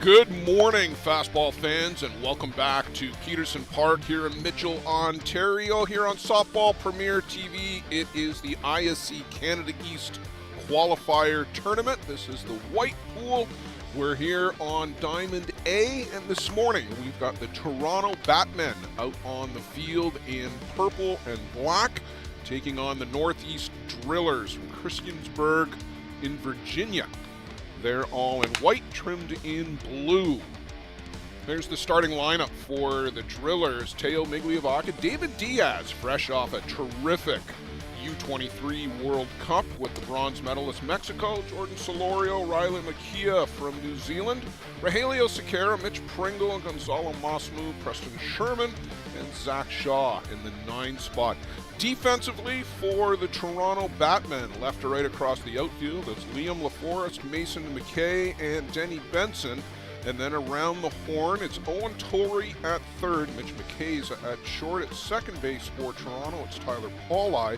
Good morning, fastball fans, and welcome back to Peterson Park here in Mitchell, Ontario. Here on Softball Premier TV, it is the ISC Canada East Qualifier Tournament. This is the white pool. We're here on Diamond A, and this morning we've got the Toronto Batmen out on the field in purple and black, taking on the Northeast Drillers from Christiansburg in Virginia. They're all in white, trimmed in blue. There's the starting lineup for the Drillers. Teo Migliovaca, David Diaz, fresh off a terrific U23 World Cup with the bronze medalist Mexico, Jordan Solorio, Riley Makia from New Zealand, Rogelio Sequeira, Mitch Pringle, Gonzalo Masmu, Preston Sherman, and Zach Shaw in the 9 spot. Defensively for the Toronto Batmen, left to right across the outfield, it's Liam LaForest, Mason McKay, and Denny Benson. And then around the horn, it's Owen Torrey at third, Mitch McKay's at short. At second base for Toronto, it's Tyler Pauli.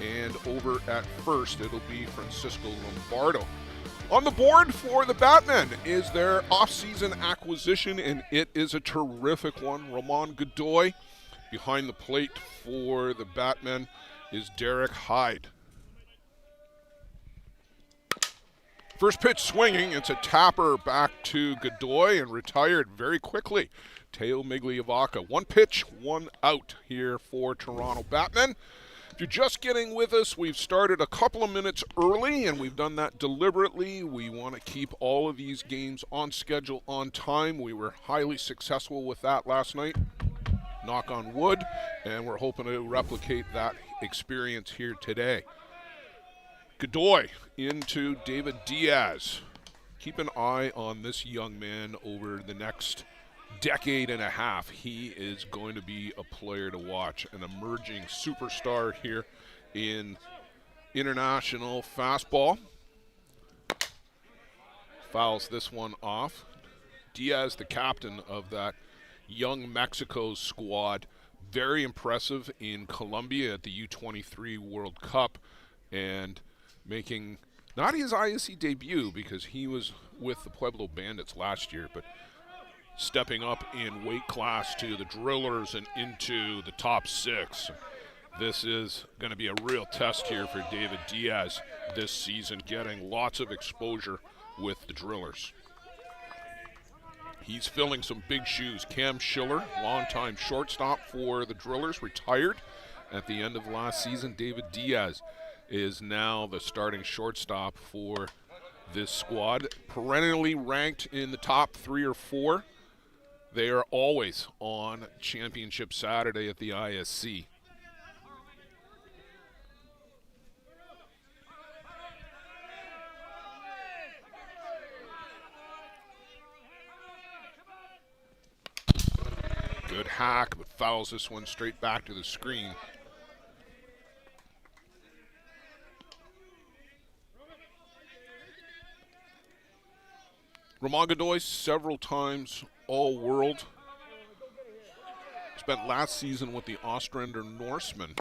And over at first, it'll be Francisco Lombardo. On the board for the Batmen is their off-season acquisition, and it is a terrific one. Ramon Godoy. Behind the plate for the Batmen is Derek Hyde. First pitch swinging, it's a tapper back to Godoy and retired very quickly. Teo Migliovaca. One pitch, one out here for Toronto Batmen. If you're just getting with us, we've started a couple of minutes early, and we've done that deliberately. We want to keep all of these games on schedule, on time. We were highly successful with that last night. Knock on wood, and we're hoping to replicate that experience here today. Godoy into David Diaz. Keep an eye on this young man over the next decade and a half. He is going to be a player to watch, an emerging superstar here in international fastball. Fouls this one off. Diaz, the captain of that young Mexico squad, very impressive in Colombia at the U23 World Cup, and making not his ISC debut because he was with the Pueblo Bandits last year, but stepping up in weight class to the Drillers and into the top 6. This is going to be a real test here for David Diaz this season, getting lots of exposure with the Drillers. He's filling some big shoes. Cam Schiller, longtime shortstop for the Drillers, retired at the end of last season. David Diaz is now the starting shortstop for this squad. Perennially ranked in the top 3 or 4. They are always on Championship Saturday at the ISC. Good hack, but fouls this one straight back to the screen. Ramon Godoy, several times All-World. Spent last season with the Ostrander Norsemen,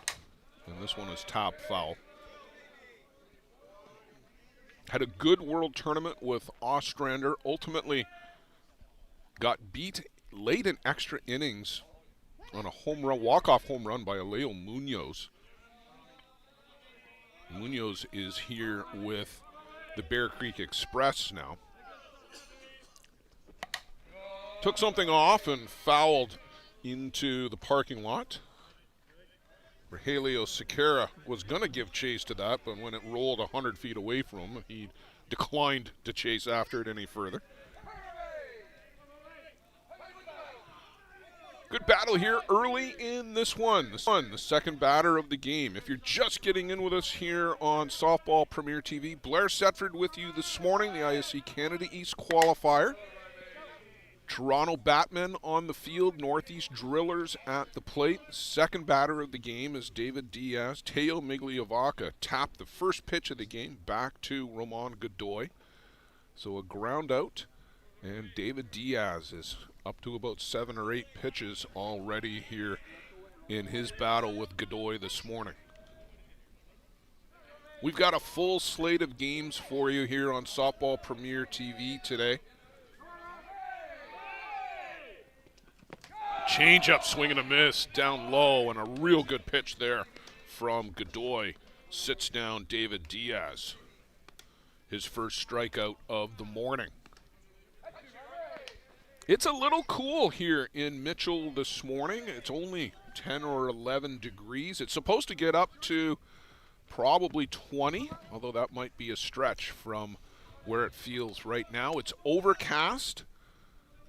and this one is top foul. Had a good World Tournament with Ostrander, ultimately got beat late in extra innings on a home run, walk-off home run by Aleo Munoz. Munoz is here with the Bear Creek Express now. Took something off and fouled into the parking lot. Rogelio Sequeira was going to give chase to that, but when it rolled 100 feet away from him, he declined to chase after it any further. Good battle here early in this one. The second batter of the game. If you're just getting in with us here on Softball Premier TV, Blair Setford with you this morning, the ISC Canada East Qualifier. Toronto Batmen on the field, Northeast Drillers at the plate. Second batter of the game is David Diaz. Teo Migliovaca tapped the first pitch of the game back to Ramon Godoy. So a ground out, and David Diaz is up to about 7 or 8 pitches already here in his battle with Godoy this morning. We've got a full slate of games for you here on Softball Premier TV today. Change-up, swing and a miss, down low, and a real good pitch there from Godoy. Sits down David Diaz. His first strikeout of the morning. It's a little cool here in Mitchell this morning. It's only 10 or 11 degrees. It's supposed to get up to probably 20, although that might be a stretch from where it feels right now. It's overcast.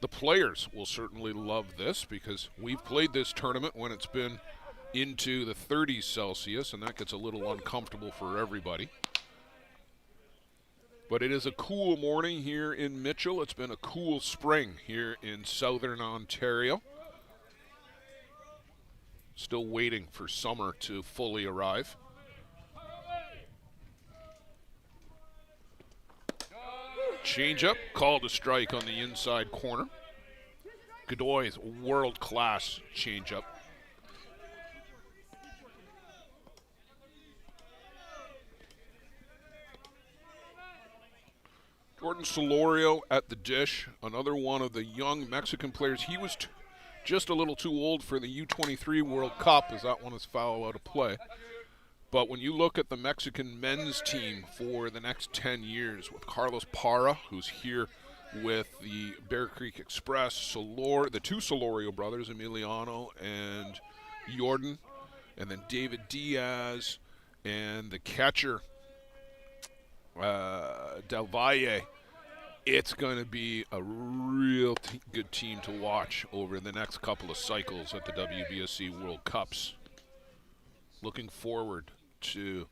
The players will certainly love this because we've played this tournament when it's been into the 30s Celsius, and that gets a little uncomfortable for everybody. But it is a cool morning here in Mitchell. It's been a cool spring here in southern Ontario. Still waiting for summer to fully arrive. Changeup, called a strike on the inside corner. Godoy's world-class changeup. Jordan Solorio at the dish, another one of the young Mexican players. He was just a little too old for the U23 World Cup, as that one is foul out of play. But when you look at the Mexican men's team for the next 10 years with Carlos Parra, who's here with the Bear Creek Express, the two Solorio brothers, Emiliano and Jordan, and then David Diaz, and the catcher, Del Valle, it's going to be a real good team to watch over the next couple of cycles at the WBSC World Cups. Looking forward to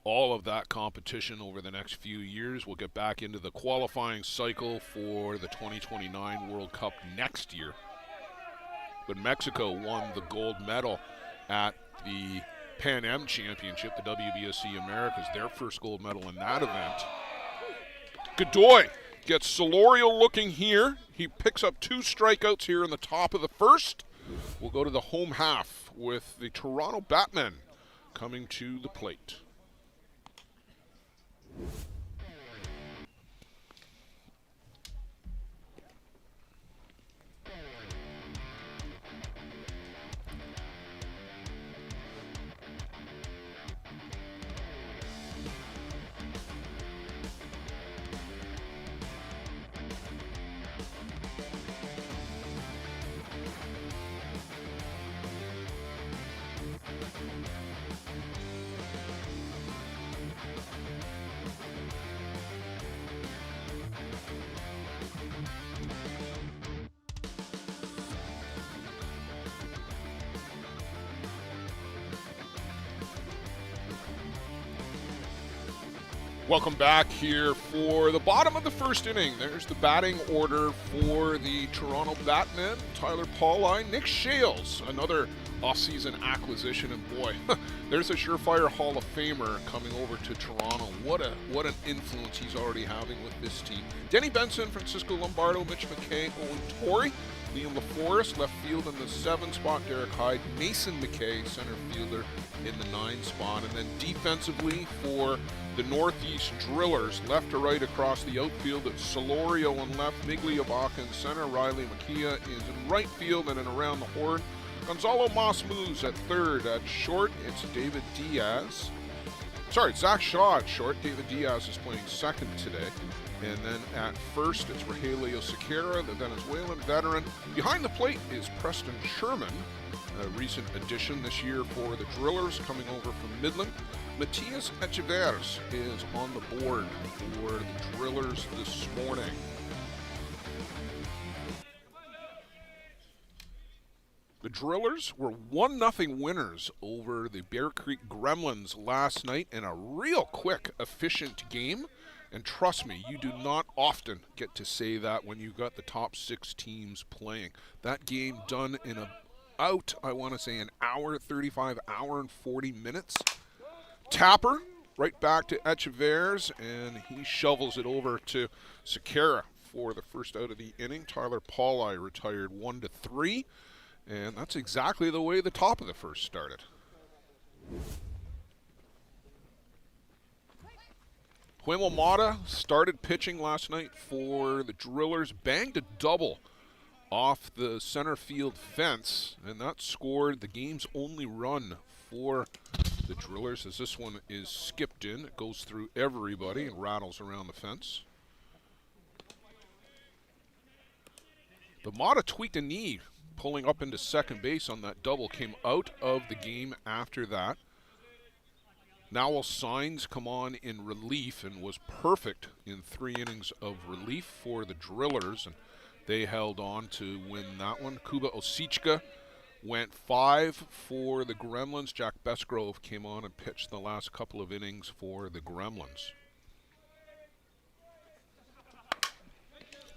all of that competition over the next few years. We'll get back into the qualifying cycle for the 2029 World Cup next year. But Mexico won the gold medal at the Pan Am Championship, the WBSC Americas, their first gold medal in that event. Godoy gets Solorio looking here. He picks up 2 strikeouts here in the top of the first. We'll go to the home half with the Toronto Batmen coming to the plate. Welcome back here for the bottom of the first inning. There's the batting order for the Toronto Batmen. Tyler Pauline, Nick Shales, another offseason acquisition, and boy, there's a surefire Hall of Famer coming over to Toronto. What an influence he's already having with this team. Denny Benson, Francisco Lombardo, Mitch McKay, Owen Torrey, Liam LaForest, left field in the 7 spot, Derek Hyde, Mason McKay, center fielder in the 9 spot, and then defensively for the Northeast Drillers, left to right across the outfield, it's Solorio on left, Miglia Baca in center, Riley Makia is in right field, and then around the horn, Gonzalo Masmuz at third. At short, it's David Diaz. Zach Shaw at short. David Diaz is playing second today. And then at first, it's Rogelio Sequeira, the Venezuelan veteran. Behind the plate is Preston Sherman, a recent addition this year for the Drillers, coming over from Midland. Matias Echeverri is on the board for the Drillers this morning. The Drillers were 1-0 winners over the Bear Creek Gremlins last night in a real quick, efficient game. And trust me, you do not often get to say that when you've got the top 6 teams playing. That game done in I want to say an hour, 35, hour and 40 minutes. Tapper, right back to Echeverri, and he shovels it over to Sequeira for the first out of the inning. Tyler Pauly retired 1-3, and that's exactly the way the top of the first started. Huemel Mata started pitching last night for the Drillers, banged a double off the center field fence, and that scored the game's only run for the Drillers, as this one is skipped in. It goes through everybody and rattles around the fence. The Mata tweaked a knee pulling up into second base on that double, came out of the game after that. Now Signs come on in relief and was perfect in 3 innings of relief for the Drillers, and they held on to win that one. Kuba Osichka went 5 for the Gremlins. Jack Besgrove came on and pitched the last couple of innings for the Gremlins.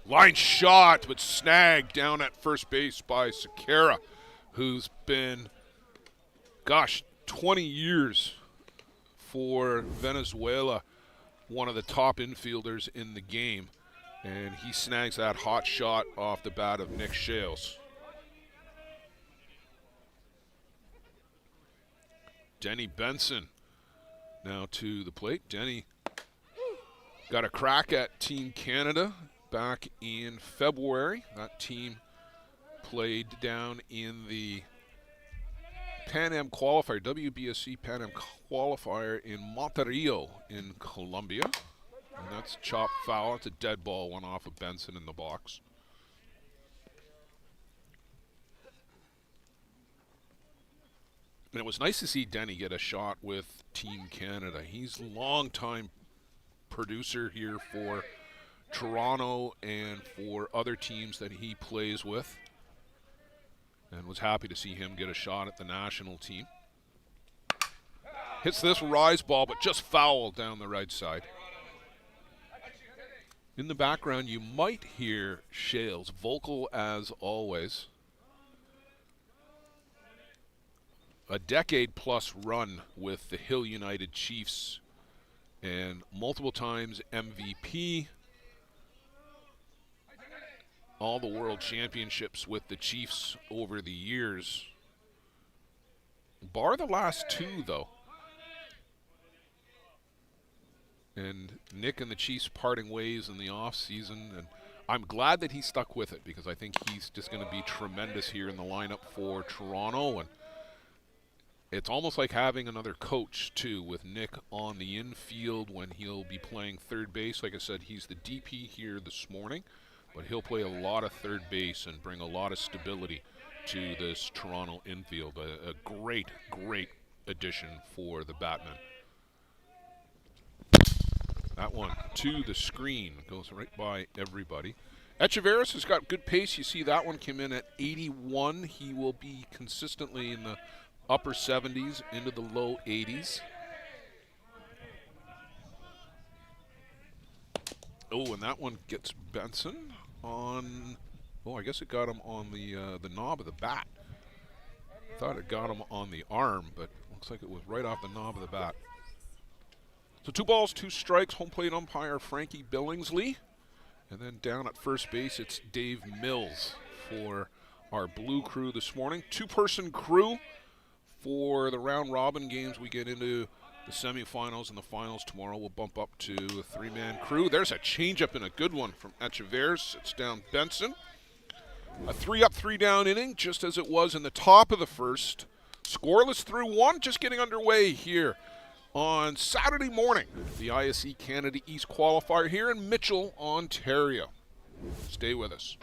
Line shot, but snagged down at first base by Sequeira, who's been, 20 years for Venezuela, one of the top infielders in the game. And he snags that hot shot off the bat of Nick Shales. Denny Benson now to the plate. Denny got a crack at Team Canada back in February. That team played down in the Pan Am qualifier, WBSC Pan Am qualifier in Monterrey in Colombia. And that's chopped foul. It's a dead ball, one off of Benson in the box. And it was nice to see Denny get a shot with Team Canada. He's a long-time producer here for Toronto and for other teams that he plays with, and was happy to see him get a shot at the national team. Hits this rise ball, but just foul down the right side. In the background, you might hear Shales, vocal as always. A decade-plus run with the Hill United Chiefs, and multiple times MVP. All the world championships with the Chiefs over the years. Bar the last 2, though. And Nick and the Chiefs parting ways in the offseason, and I'm glad that he stuck with it, because I think he's just going to be tremendous here in the lineup for Toronto. And it's almost like having another coach, too, with Nick on the infield when he'll be playing third base. Like I said, he's the DP here this morning, but he'll play a lot of third base and bring a lot of stability to this Toronto infield. A great, great addition for the Batmen. That one to the screen goes right by everybody. Echeverris has got good pace. You see that one came in at 81. He will be consistently in the upper 70s into the low 80s. Oh, and that one gets Benson on, I guess it got him on the knob of the bat. Thought it got him on the arm, but looks like it was right off the knob of the bat. So 2 balls, 2 strikes, home plate umpire Frankie Billingsley. And then down at first base, it's Dave Mills for our blue crew this morning. 2-person crew for the round robin games. We get into the semifinals and the finals tomorrow. We'll bump up to a 3-man crew. There's a changeup and a good one from Echeverris. It's down Benson. A 3-up, 3-down inning, just as it was in the top of the first. Scoreless through 1, just getting underway here on Saturday morning, the ISC Canada East qualifier here in Mitchell, Ontario. Stay with us.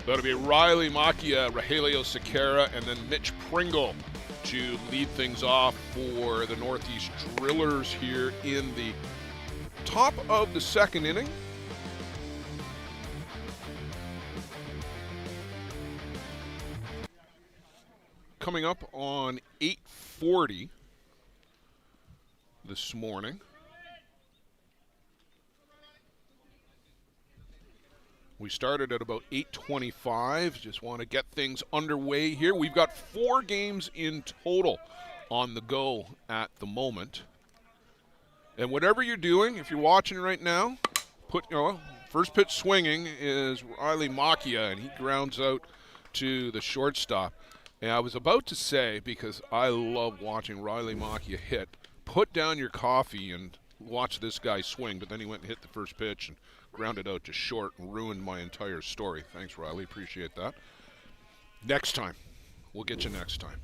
That'll be Riley Macchia, Rogelio Sequeira, and then Mitch Pringle to lead things off for the Northeast Drillers here in the top of the second inning. Coming up on 8:40 this morning. We started at about 8:25. Just want to get things underway here. We've got 4 games in total on the go at the moment. And whatever you're doing, if you're watching right now, first pitch swinging is Riley Macchia, and he grounds out to the shortstop. And I was about to say, because I love watching Riley Macchia hit, put down your coffee and watch this guy swing, but then he went and hit the first pitch and grounded out to short and ruined my entire story. Thanks, Riley. Appreciate that. Next time. We'll get you next time.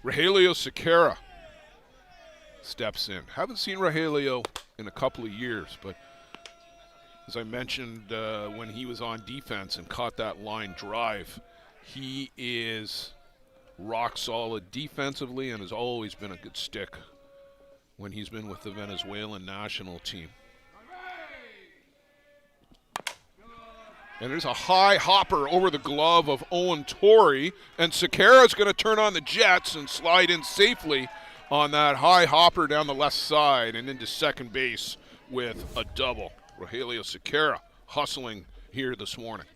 Rogelio Sequeira steps in. Haven't seen Rogelio in a couple of years, but as I mentioned when he was on defense and caught that line drive, he is rock solid defensively and has always been a good stick when he's been with the Venezuelan national team. And there's a high hopper over the glove of Owen Torrey, and Sequeira's going to turn on the jets and slide in safely on that high hopper down the left side and into second base with a double. Rogelio Sequeira hustling here this morning.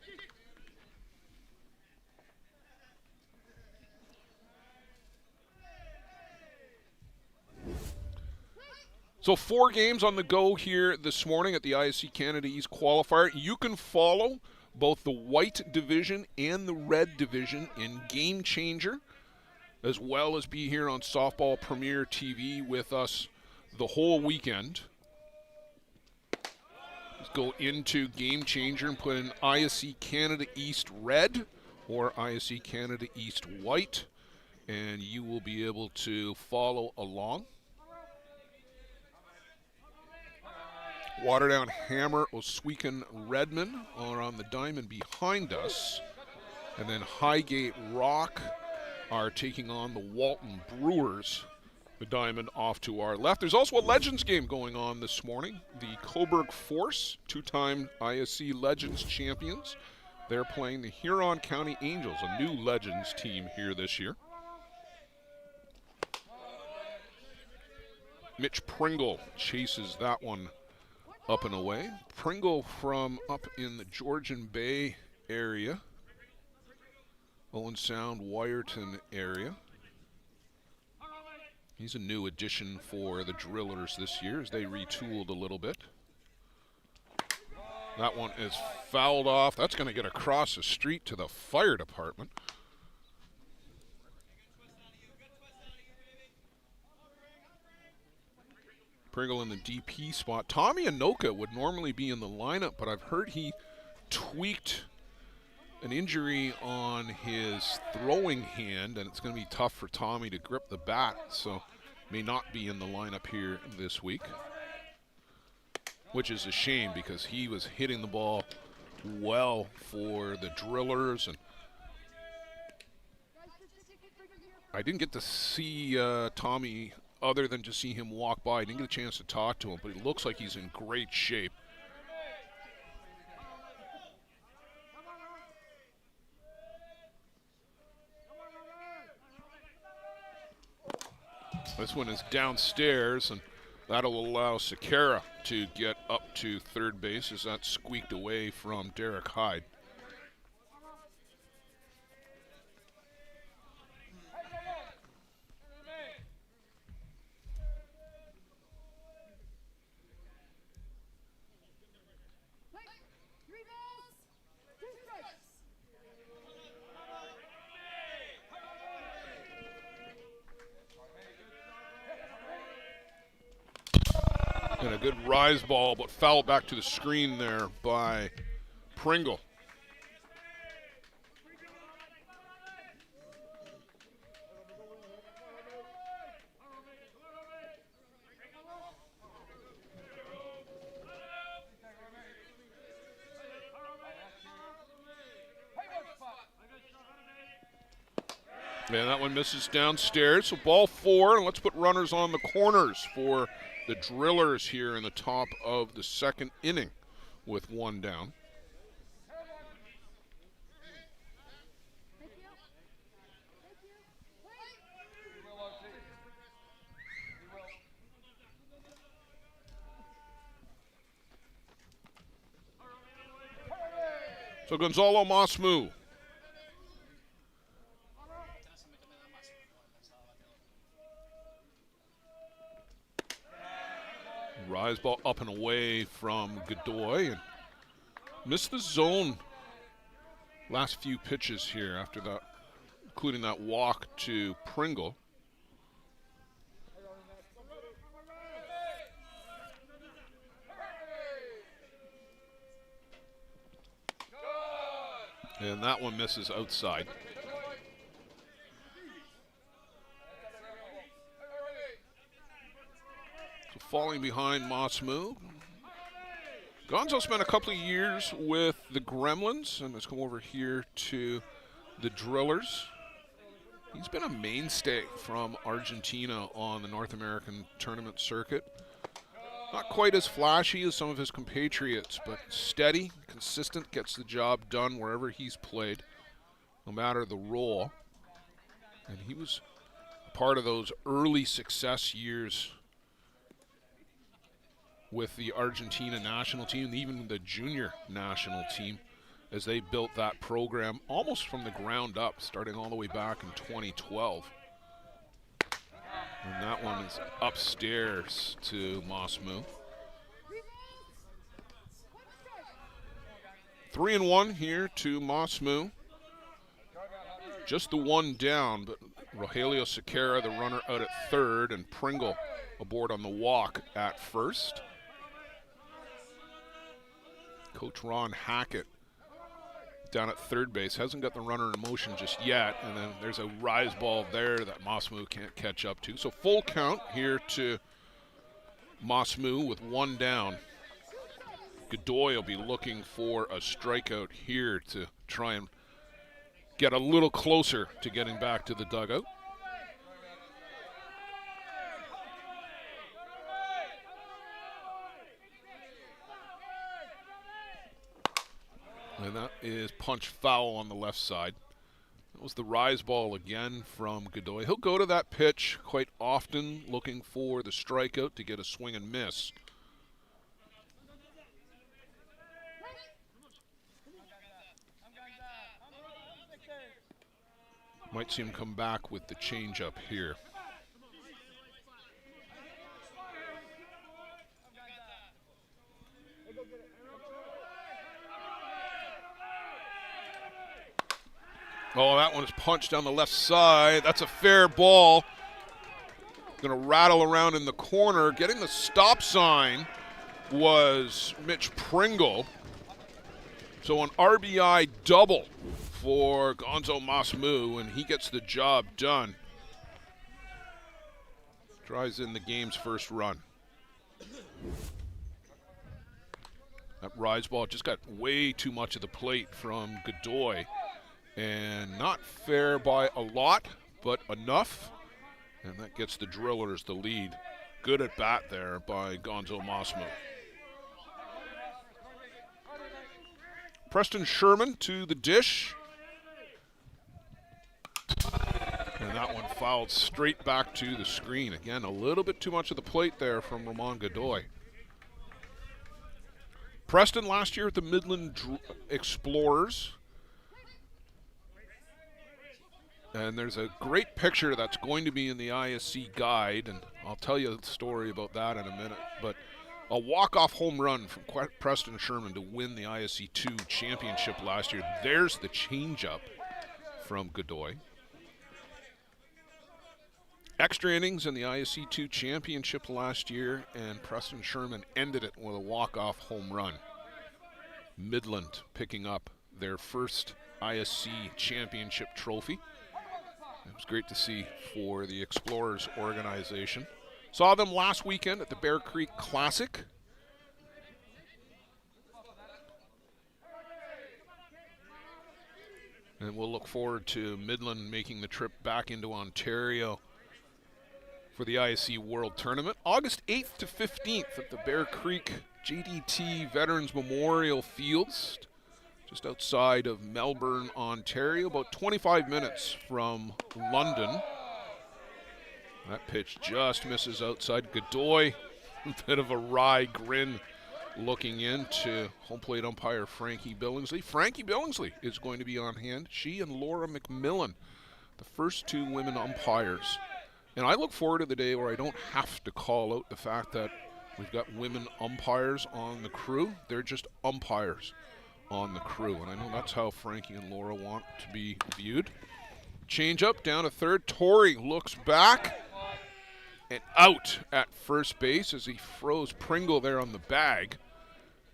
So 4 games on the go here this morning at the ISC Canada East qualifier. You can follow both the white division and the red division in Game Changer, as well as be here on Softball Premier TV with us the whole weekend. Let's go into Game Changer and put in ISC Canada East red or ISC Canada East white, and you will be able to follow along. Waterdown Hammer, Oswegan Redmond are on the diamond behind us. And then Highgate Rock are taking on the Walton Brewers, the diamond off to our left. There's also a Legends game going on this morning. The Coburg Force, 2-time ISC Legends champions. They're playing the Huron County Angels, a new Legends team here this year. Mitch Pringle chases that one up and away. Pringle from up in the Georgian Bay area, Owen Sound, Wyerton area. He's a new addition for the Drillers this year as they retooled a little bit. That one is fouled off. That's going to get across the street to the fire department. Pringle in the DP spot. Tommy Anoka would normally be in the lineup, but I've heard he tweaked an injury on his throwing hand, and it's going to be tough for Tommy to grip the bat, so may not be in the lineup here this week, which is a shame because he was hitting the ball well for the Drillers, and I didn't get to see Tommy other than just see him walk by. I didn't get a chance to talk to him, but he looks like he's in great shape. This one is downstairs, and that'll allow Sequeira to get up to third base as that squeaked away from Derek Hyde. And a good rise ball, but fouled back to the screen there by Pringle. And that one misses downstairs. So ball 4, and let's put runners on the corners for the Drillers here in the top of the second inning with 1 down. So Gonzalo Masmu. Rise ball up and away from Godoy, and missed the zone last few pitches here after that, including that walk to Pringle. And that one misses outside. So falling behind Masmu. Gonzo spent a couple of years with the Gremlins and has come over here to the Drillers. He's been a mainstay from Argentina on the North American tournament circuit. Not quite as flashy as some of his compatriots, but steady, consistent, gets the job done wherever he's played, no matter the role. And he was part of those early success years with the Argentina national team, even the junior national team, as they built that program almost from the ground up, starting all the way back in 2012. And that one is upstairs to Masmu. 3-1 here to Masmu. Just the 1 down, but Rogelio Sequeira, the runner, out at third, and Pringle aboard on the walk at first. Coach Ron Hackett down at third base, hasn't got the runner in motion just yet, and then there's a rise ball there that Masmu can't catch up to. So full count here to Masmu with 1 down. Godoy will be looking for a strikeout here to try and get a little closer to getting back to the dugout. And that is punch foul on the left side. That was the rise ball again from Godoy. He'll go to that pitch quite often, looking for the strikeout to get a swing and miss. Might see him come back with the changeup here. Oh, that one is punched down the left side. That's a fair ball. Going to rattle around in the corner. Getting the stop sign was Mitch Pringle. So an RBI double for Gonzo Masmu, and he gets the job done. Drives in the game's first run. That rise ball just got way too much of the plate from Godoy. And not fair by a lot, but enough. And that gets the Drillers the lead. Good at bat there by Gonzo Masmu. Preston Sherman to the dish. And that one fouled straight back to the screen. Again, a little bit too much of the plate there from Ramon Godoy. Preston last year at the Midland Explorers. And there's a great picture that's going to be in the ISC guide, and I'll tell you the story about that in a minute. But a walk-off home run from Preston Sherman to win the ISC 2 championship last year. There's the changeup from Godoy. Extra innings in the ISC 2 championship last year, and Preston Sherman ended it with a walk-off home run. Midland picking up their first ISC championship trophy. It was great to see for the Explorers organization. Saw them last weekend at the Bear Creek Classic. And we'll look forward to Midland making the trip back into Ontario for the ISC World Tournament. August 8th to 15th at the Bear Creek JDT Veterans Memorial Fields, just outside of Melbourne, Ontario, about 25 minutes from London. That pitch just misses outside. Godoy, a bit of a wry grin looking into home plate umpire Frankie Billingsley. Frankie Billingsley is going to be on hand. She and Laura McMillan, the first two women umpires. And I look forward to the day where I don't have to call out the fact that we've got women umpires on the crew. They're just umpires on the crew. And I know that's how Frankie and Laura want to be viewed. Change up down to third. Torrey looks back and out at first base as he froze Pringle there on the bag.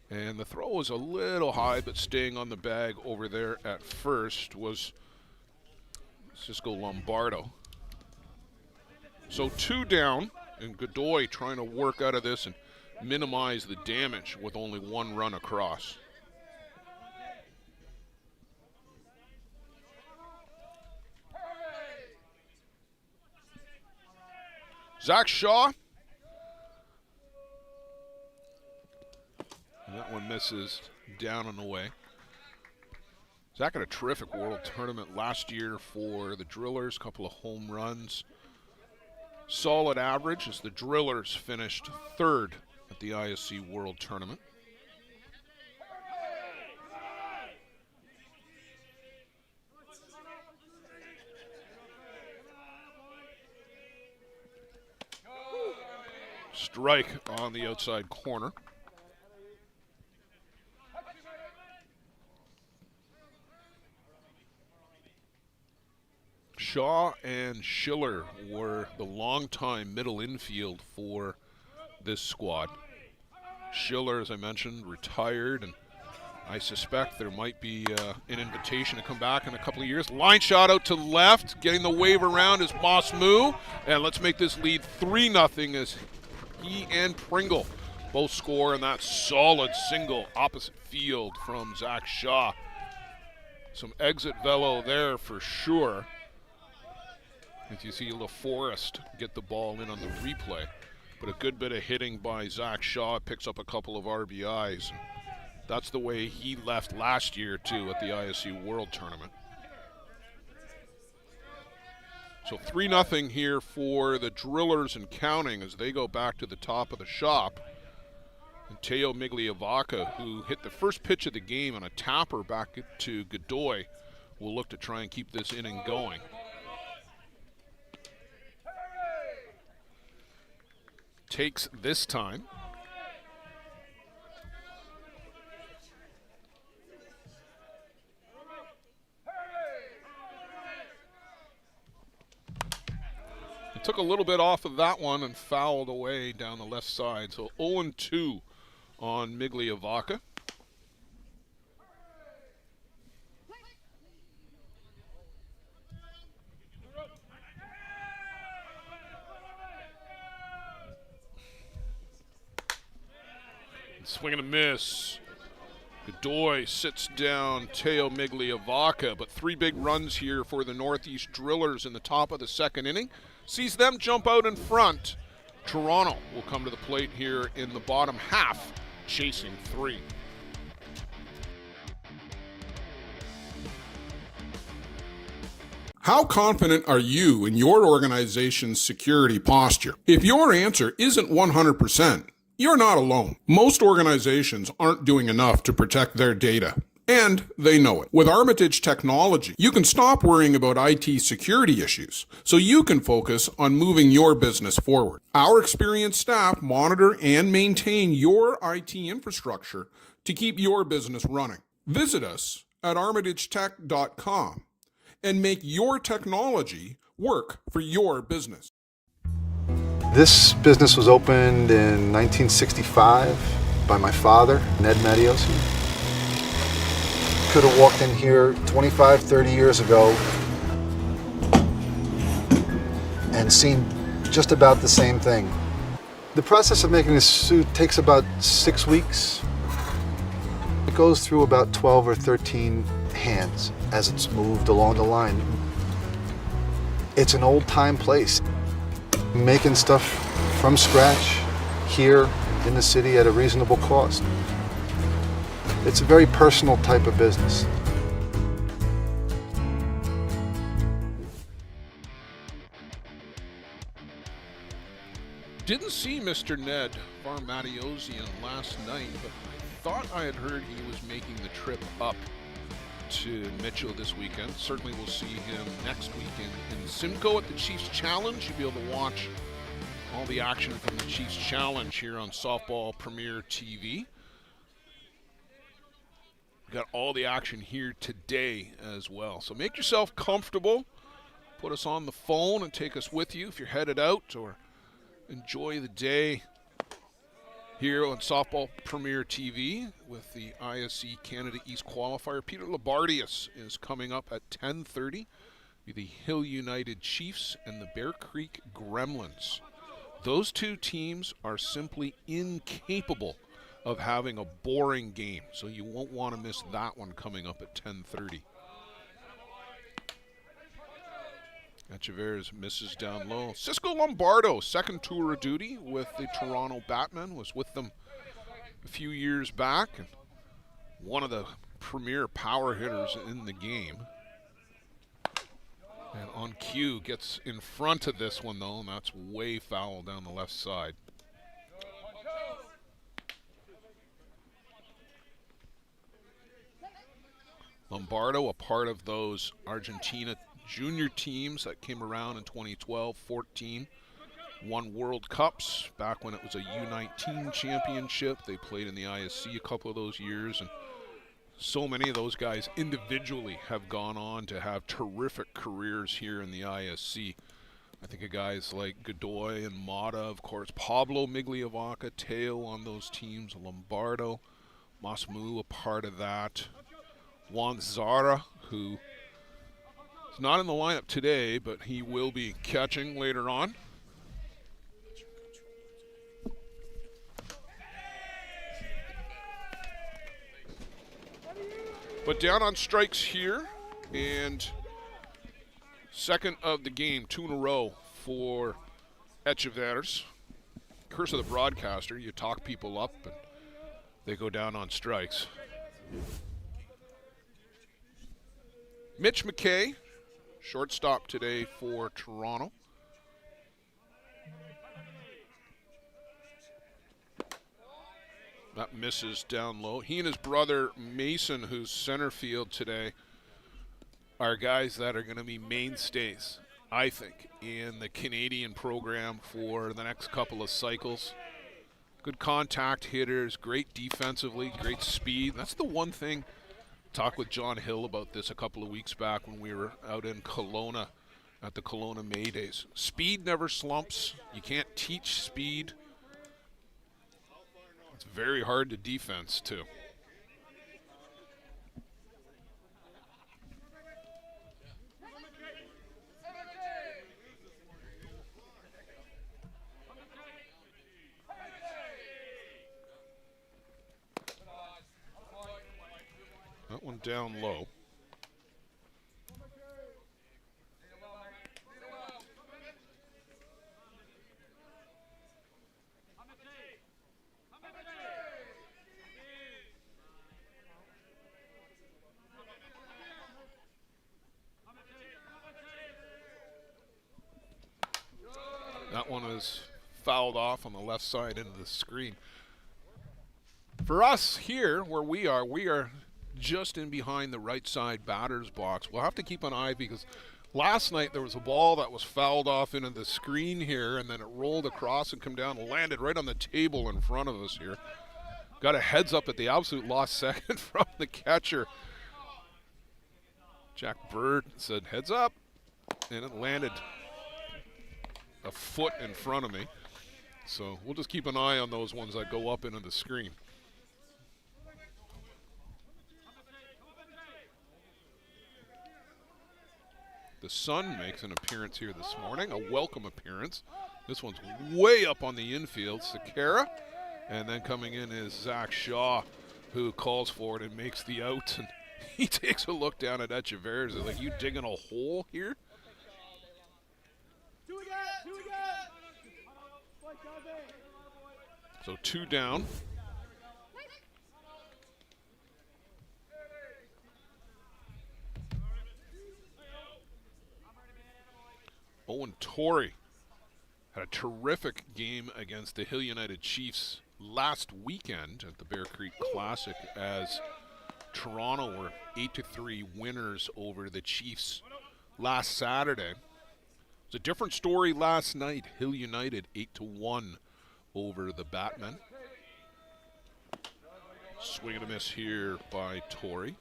And the throw was a little high, but staying on the bag over there at first was Cisco Lombardo. So 2 down, and Godoy trying to work out of this and minimize the damage with only 1 run across. Zach Shaw. And that one misses down and away. Zach had a terrific World Tournament last year for the Drillers, couple of home runs. Solid average as the Drillers finished 3rd at the ISC World Tournament. Strike on the outside corner. Shaw and Schiller were the longtime middle infield for this squad. Schiller, as I mentioned, retired, and I suspect there might be an invitation to come back in a couple of years. Line shot out to left, getting the wave around is Moss Moo, and let's make this lead 3-0 as he and Pringle both score, and that solid single opposite field from Zach Shaw. Some exit velo there for sure. As you see LaForest get the ball in on the replay. But a good bit of hitting by Zach Shaw, picks up a couple of RBIs. That's the way he left last year, too, at the ISC World Tournament. So 3-0 here for the Drillers and counting as they go back to the top of the shop. And Teo Migliavaca, who hit the first pitch of the game on a tapper back to Godoy, will look to try and keep this inning going. Takes this time. He took a little bit off of that one and fouled away down the left side. So 0-2 on Migliavaca. Swing and a miss. Godoy sits down Teo Migliavaca, but 3 big runs here for the Northeast Drillers in the top of the second inning. Sees them jump out in front. Toronto will come to the plate here in the bottom half, chasing 3. How confident are you in your organization's security posture? If your answer isn't 100%, you're not alone. Most organizations aren't doing enough to protect their data, and they know it. With Armitage technology, you can stop worrying about IT security issues so you can focus on moving your business forward. Our experienced staff monitor and maintain your IT infrastructure to keep your business running. Visit us at armitagetech.com and make your technology work for your business. This business was opened in 1965 by my father, Ned Medios. Could have walked in here 25, 30 years ago and seen just about the same thing. The process of making this suit takes about 6 weeks. It goes through about 12 or 13 hands as it's moved along the line. It's an old-time place. Making stuff from scratch here in the city at a reasonable cost. It's a very personal type of business. Didn't see Mr. Ned Varmatiosian last night, but thought I had heard he was making the trip up to Mitchell this weekend. Certainly we'll see him next week in Simcoe at the Chiefs Challenge. You'll be able to watch all the action from the Chiefs Challenge here on Softball Premier TV. We got all the action here today as well. So make yourself comfortable. Put us on the phone and take us with you if you're headed out, or enjoy the day here on Softball Premier TV with the ISC Canada East qualifier. Peter Lombardius is coming up at 10:30. The Hill United Chiefs and the Bear Creek Gremlins. Those two teams are simply incapable of having a boring game, so you won't want to miss that one coming up at 10:30. Echeverria misses down low. Cisco Lombardo, second tour of duty with the Toronto Batmen, was with them a few years back, and one of the premier power hitters in the game. And on cue, gets in front of this one, though, and that's way foul down the left side. Lombardo, a part of those Argentina junior teams that came around in 2012, 14, won World Cups back when it was a U19 championship. They played in the ISC a couple of those years, and so many of those guys individually have gone on to have terrific careers here in the ISC. I think of guys like Godoy and Mata, of course, Pablo Migliavaca, Teo on those teams, Lombardo, Masmu a part of that, Juan Zara, who is not in the lineup today, but he will be catching later on. But down on strikes here, and second of the game, 2 in a row for Echeverria. Curse of the broadcaster, you talk people up and they go down on strikes. Mitch McKay, shortstop today for Toronto. That misses down low. He and his brother Mason, who's center field today, are guys that are going to be mainstays, I think, in the Canadian program for the next couple of cycles. Good contact hitters, great defensively, great speed. That's the one thing. Talked with John Hill about this a couple of weeks back when we were out in Kelowna at the Kelowna May Days. Speed never slumps. You can't teach speed. It's very hard to defense, too. That one down low. That one is fouled off on the left side into the screen. For us here, where we are just in behind the right side batter's box. We'll have to keep an eye because last night there was a ball that was fouled off into the screen here, and then it rolled across and come down and landed right on the table in front of us here. Got a heads up at the absolute last second from the catcher. Jack Bird said, heads up, and it landed a foot in front of me. So we'll just keep an eye on those ones that go up into the screen. The sun makes an appearance here this morning, a welcome appearance. This one's way up on the infield, Sakara. And then coming in is Zach Shaw, who calls for it and makes the out. And He takes a look down at Echeverria. Like, you digging a hole here? So 2 down. Owen Torrey had a terrific game against the Hill United Chiefs last weekend at the Bear Creek Classic, as Toronto were 8-3 winners over the Chiefs last Saturday. It's a different story last night. Hill United 8-1 over the Batmen. Swing and a miss here by Torrey.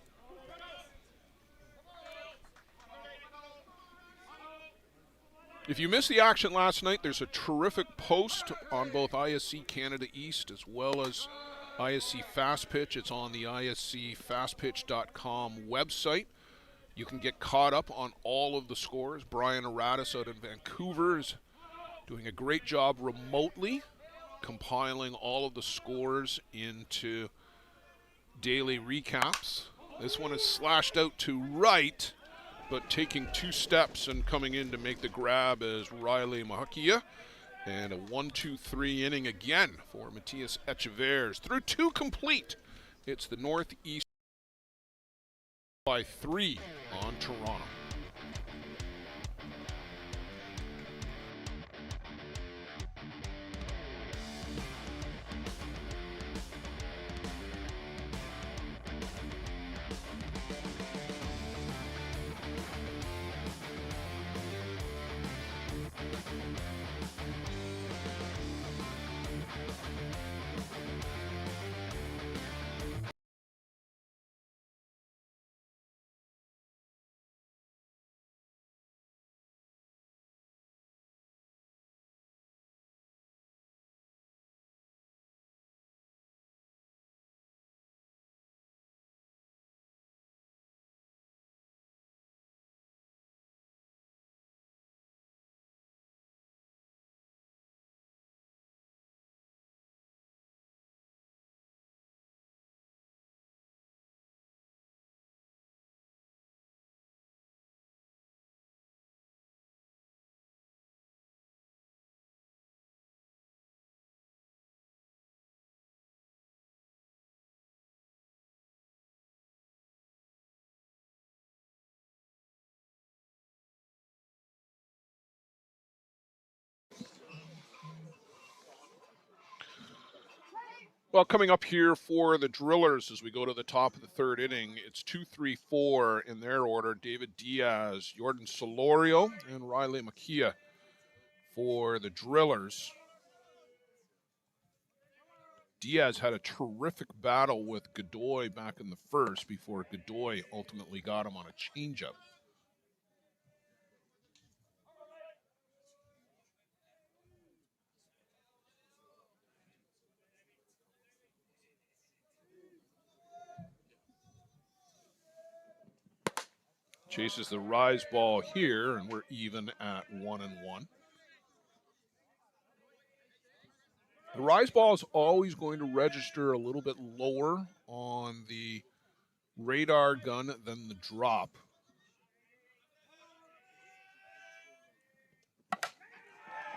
If you missed the action last night, there's a terrific post on both ISC Canada East as well as ISC Fast Pitch. It's on the iscfastpitch.com website. You can get caught up on all of the scores. Brian Aratus out in Vancouver is doing a great job remotely, compiling all of the scores into daily recaps. This one is slashed out to right, but taking 2 steps and coming in to make the grab is Riley Mahakia. And a 1-2-3 inning again for Matthias Echeverria. Through 2 complete. It's the Northeast by 3 on Toronto. Well, coming up here for the Drillers as we go to the top of the 3rd inning, it's 2-3-4 in their order. David Diaz, Jordan Solorio, and Riley Makia for the Drillers. Diaz had a terrific battle with Godoy back in the 1st before Godoy ultimately got him on a changeup. Chases the rise ball here, and we're even at 1-1. The rise ball is always going to register a little bit lower on the radar gun than the drop.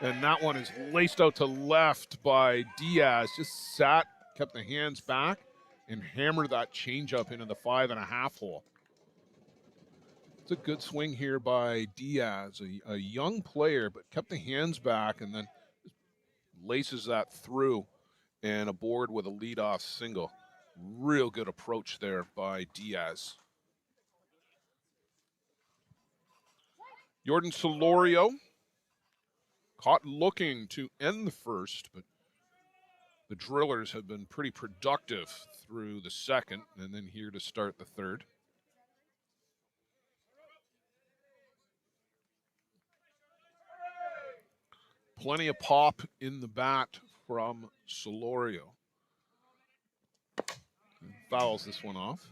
And that one is laced out to left by Diaz. Just sat, kept the hands back, and hammered that changeup into the 5.5 hole. It's a good swing here by Diaz, a young player, but kept the hands back and then laces that through and aboard with a leadoff single. Real good approach there by Diaz. Jordan Solorio caught looking to end the 1st, but the Drillers have been pretty productive through the 2nd and then here to start the 3rd. Plenty of pop in the bat from Solorio. Fouls this one off.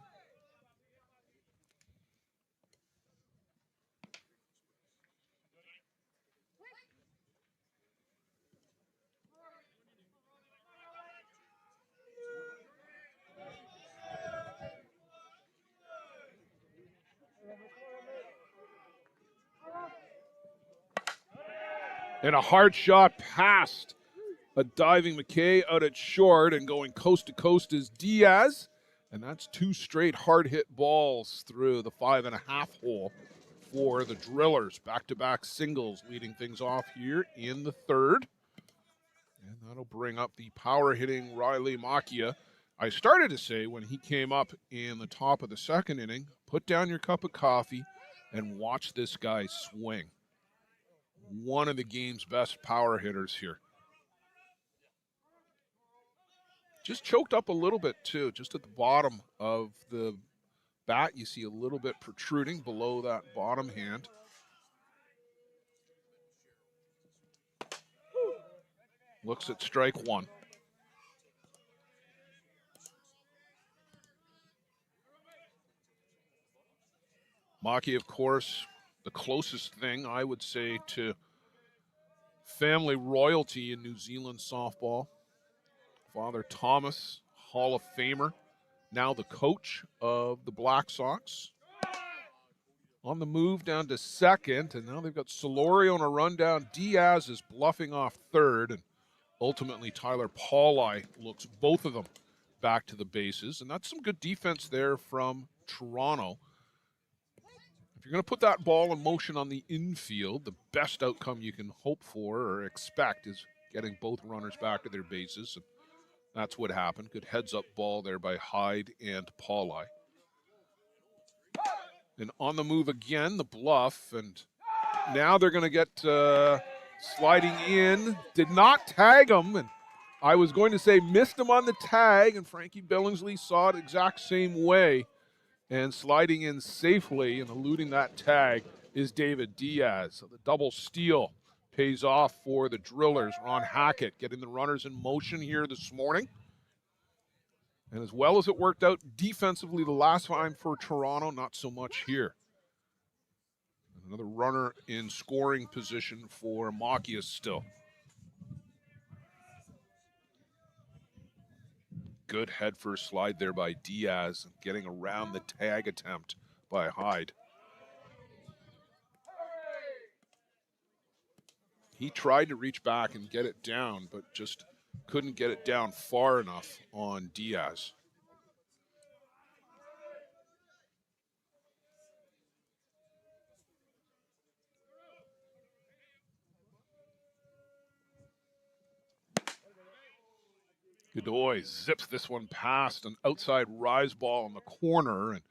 And a hard shot past a diving McKay out at short, and going coast to coast is Diaz. And that's 2 straight hard hit balls through the 5.5 hole for the Drillers. Back-to-back singles leading things off here in the third. And that'll bring up the power hitting Riley Macchia. I started to say when he came up in the top of the second inning, put down your cup of coffee and watch this guy swing. One of the game's best power hitters here. Just choked up a little bit too, just at the bottom of the bat. You see a little bit protruding below that bottom hand. Looks at strike one. Maki, of course, the closest thing I would say to family royalty in New Zealand softball. Father Thomas, Hall of Famer, now the coach of the Black Sox. On the move down to second, and now they've got Solorio on a rundown. Diaz is bluffing off third, and ultimately Tyler Pauli looks both of them back to the bases, and that's some good defense there from Toronto. If you're going to put that ball in motion on the infield, the best outcome you can hope for or expect is getting both runners back to their bases. And that's what happened. Good heads-up ball there by Hyde and Pauli. And on the move again, the bluff. And now they're going to get sliding in. Did not tag him. And I was going to say missed him on the tag. And Frankie Billingsley saw it exact same way. And sliding in safely and eluding that tag is David Diaz. So the double steal pays off for the Drillers. Ron Hackett getting the runners in motion here this morning. And as well as it worked out defensively the last time for Toronto, not so much here. Another runner in scoring position for Macchia still. Good head first slide there by Diaz, getting around the tag attempt by Hyde. He tried to reach back and get it down, but just couldn't get it down far enough on Diaz. Godoy zips this one past an outside rise ball in the corner, and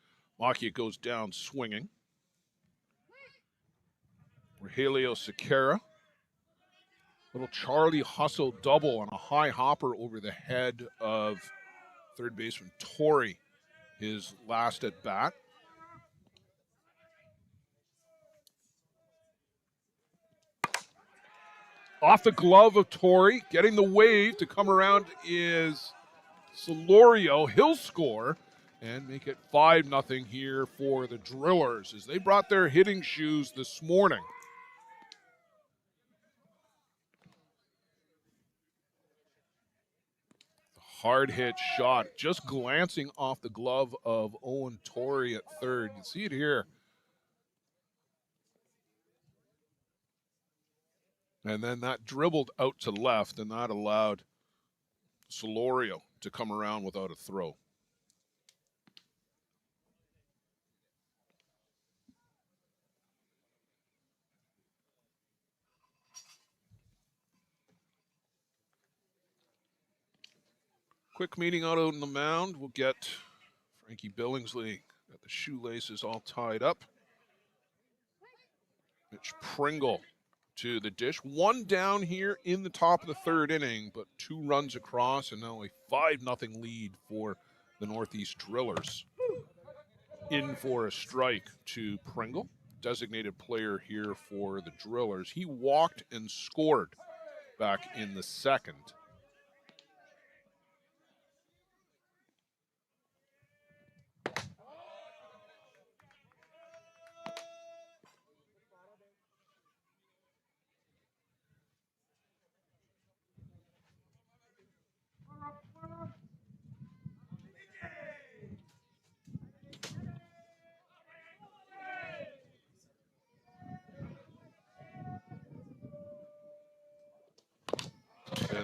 Macchia goes down swinging. Rogelio Sequeira. Little Charlie Hustle double on a high hopper over the head of third baseman Torrey, his last at bat. Off the glove of Torrey, getting the wave to come around is Solorio. He'll score and make it 5-0 here for the Drillers as they brought their hitting shoes this morning. Hard hit shot, just glancing off the glove of Owen Torrey at third. You can see it here. And then that dribbled out to left, and that allowed Solorio to come around without a throw. Quick meeting out on the mound. We'll get Frankie Billingsley, got the shoelaces all tied up. Mitch Pringle to the dish. One down here in the top of the third inning, but 2 runs across, and now a 5-0 lead for the Northeast Drillers. In for a strike to Pringle, designated player here for the Drillers. He walked and scored back in the second.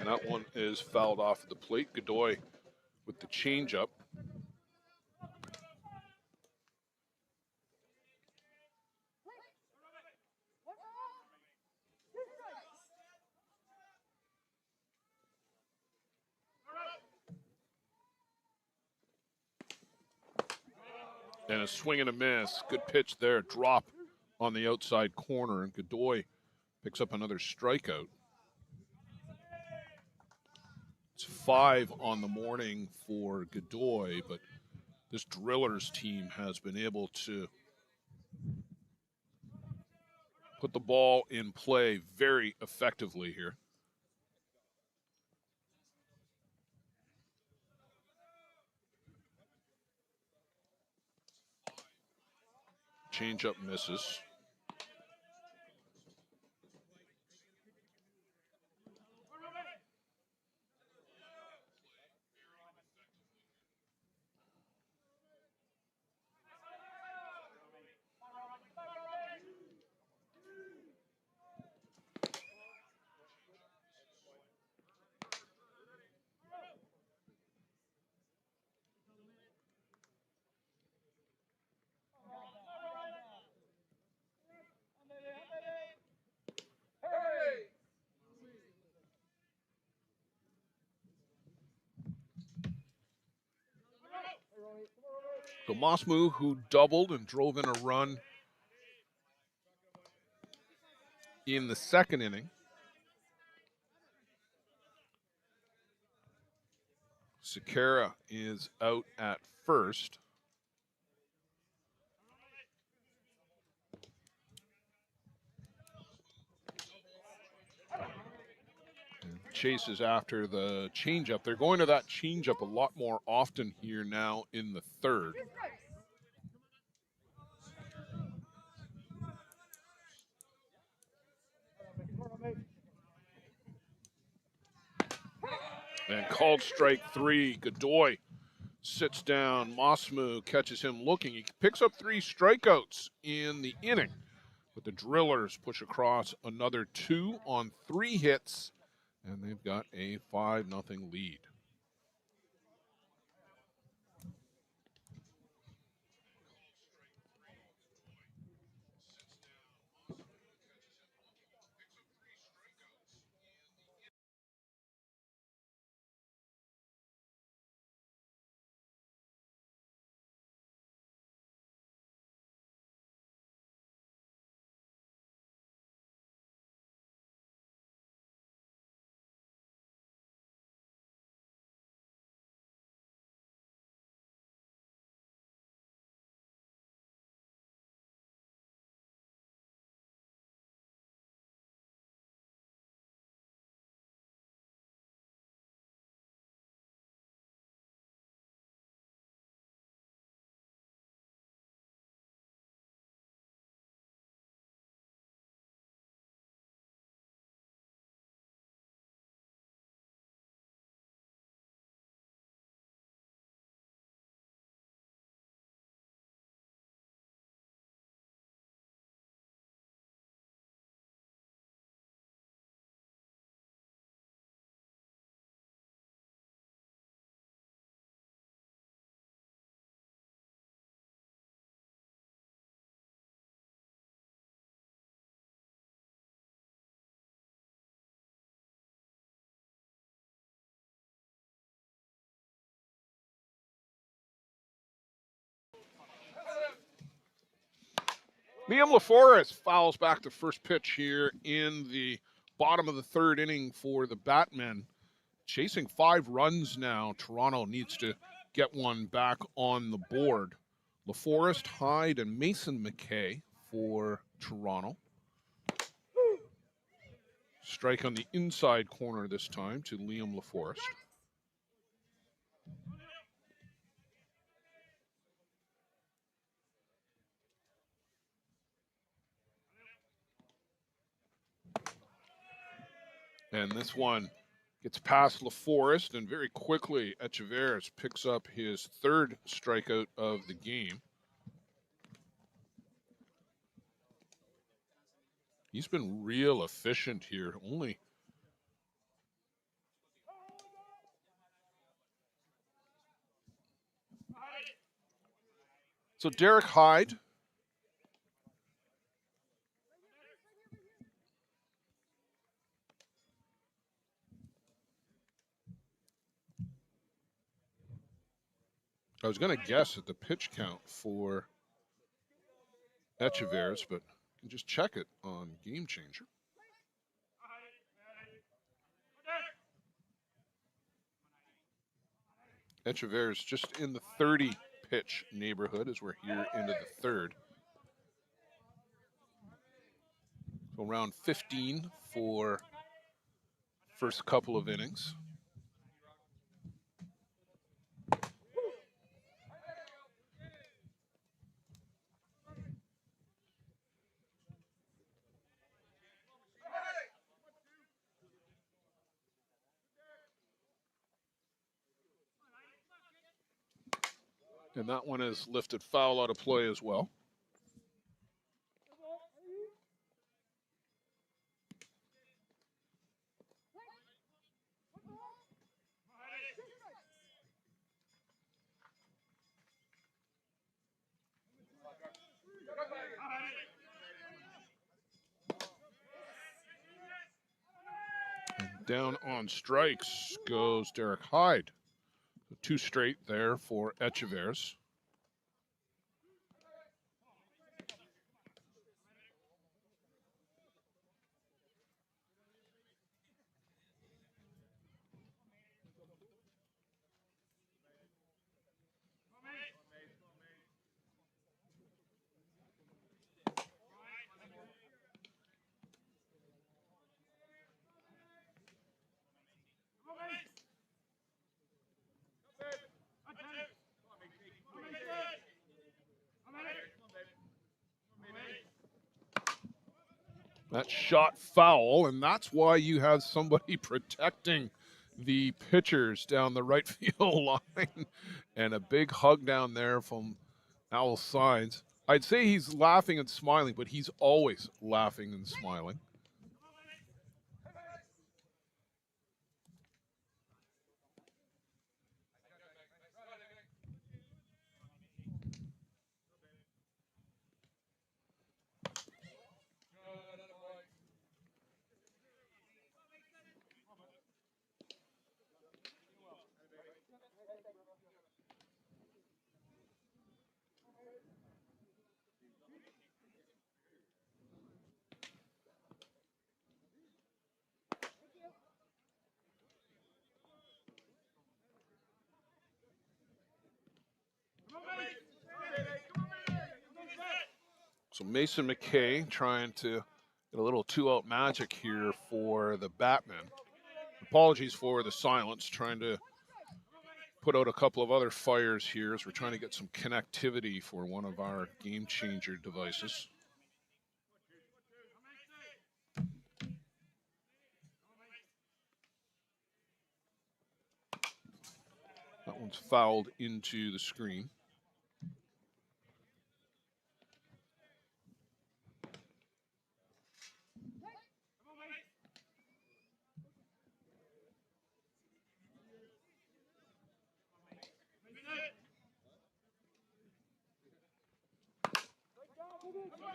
that one is fouled off the plate. Godoy with the changeup. And a swing and a miss. Good pitch there. Drop on the outside corner, and Godoy picks up another strikeout. It's 5 on the morning for Godoy, but this Drillers team has been able to put the ball in play very effectively here. Changeup misses. So Mosmu, who doubled and drove in a run in the second inning. Sequeira is out at first. Chases after the changeup. They're going to that changeup a lot more often here now in the third. And called strike 3. Godoy sits down. Mosmu catches him looking. He picks up 3 strikeouts in the inning. But the Drillers push across another 2 on 3 hits, and they've got a 5-0 lead. Liam LaForest fouls back the first pitch here in the bottom of the third inning for the Batmen. Chasing 5 runs now. Toronto needs to get one back on the board. LaForest, Hyde, and Mason McKay for Toronto. Strike on the inside corner this time to Liam LaForest. And this one gets past LaForest, and very quickly Echeverris picks up his 3rd strikeout of the game. He's been real efficient here. Only So Derek Hyde. I was going to guess at the pitch count for Echeverria, but you can just check it on Game Changer. Echeverria is just in the 30 pitch neighborhood as we're here into the third. So around 15 for first couple of innings. And that one is lifted foul out of play as well. And down on strikes goes Derek Hyde. So 2 straight there for Echeverria. That shot foul, and that's why you have somebody protecting the pitchers down the right field line. And a big hug down there from Owl Signs. I'd say he's laughing and smiling, but he's always laughing and smiling. So Mason McKay trying to get a little 2-out magic here for the Batmen. Apologies for the silence, trying to put out a couple of other fires here as we're trying to get some connectivity for one of our Game Changer devices. That one's fouled into the screen.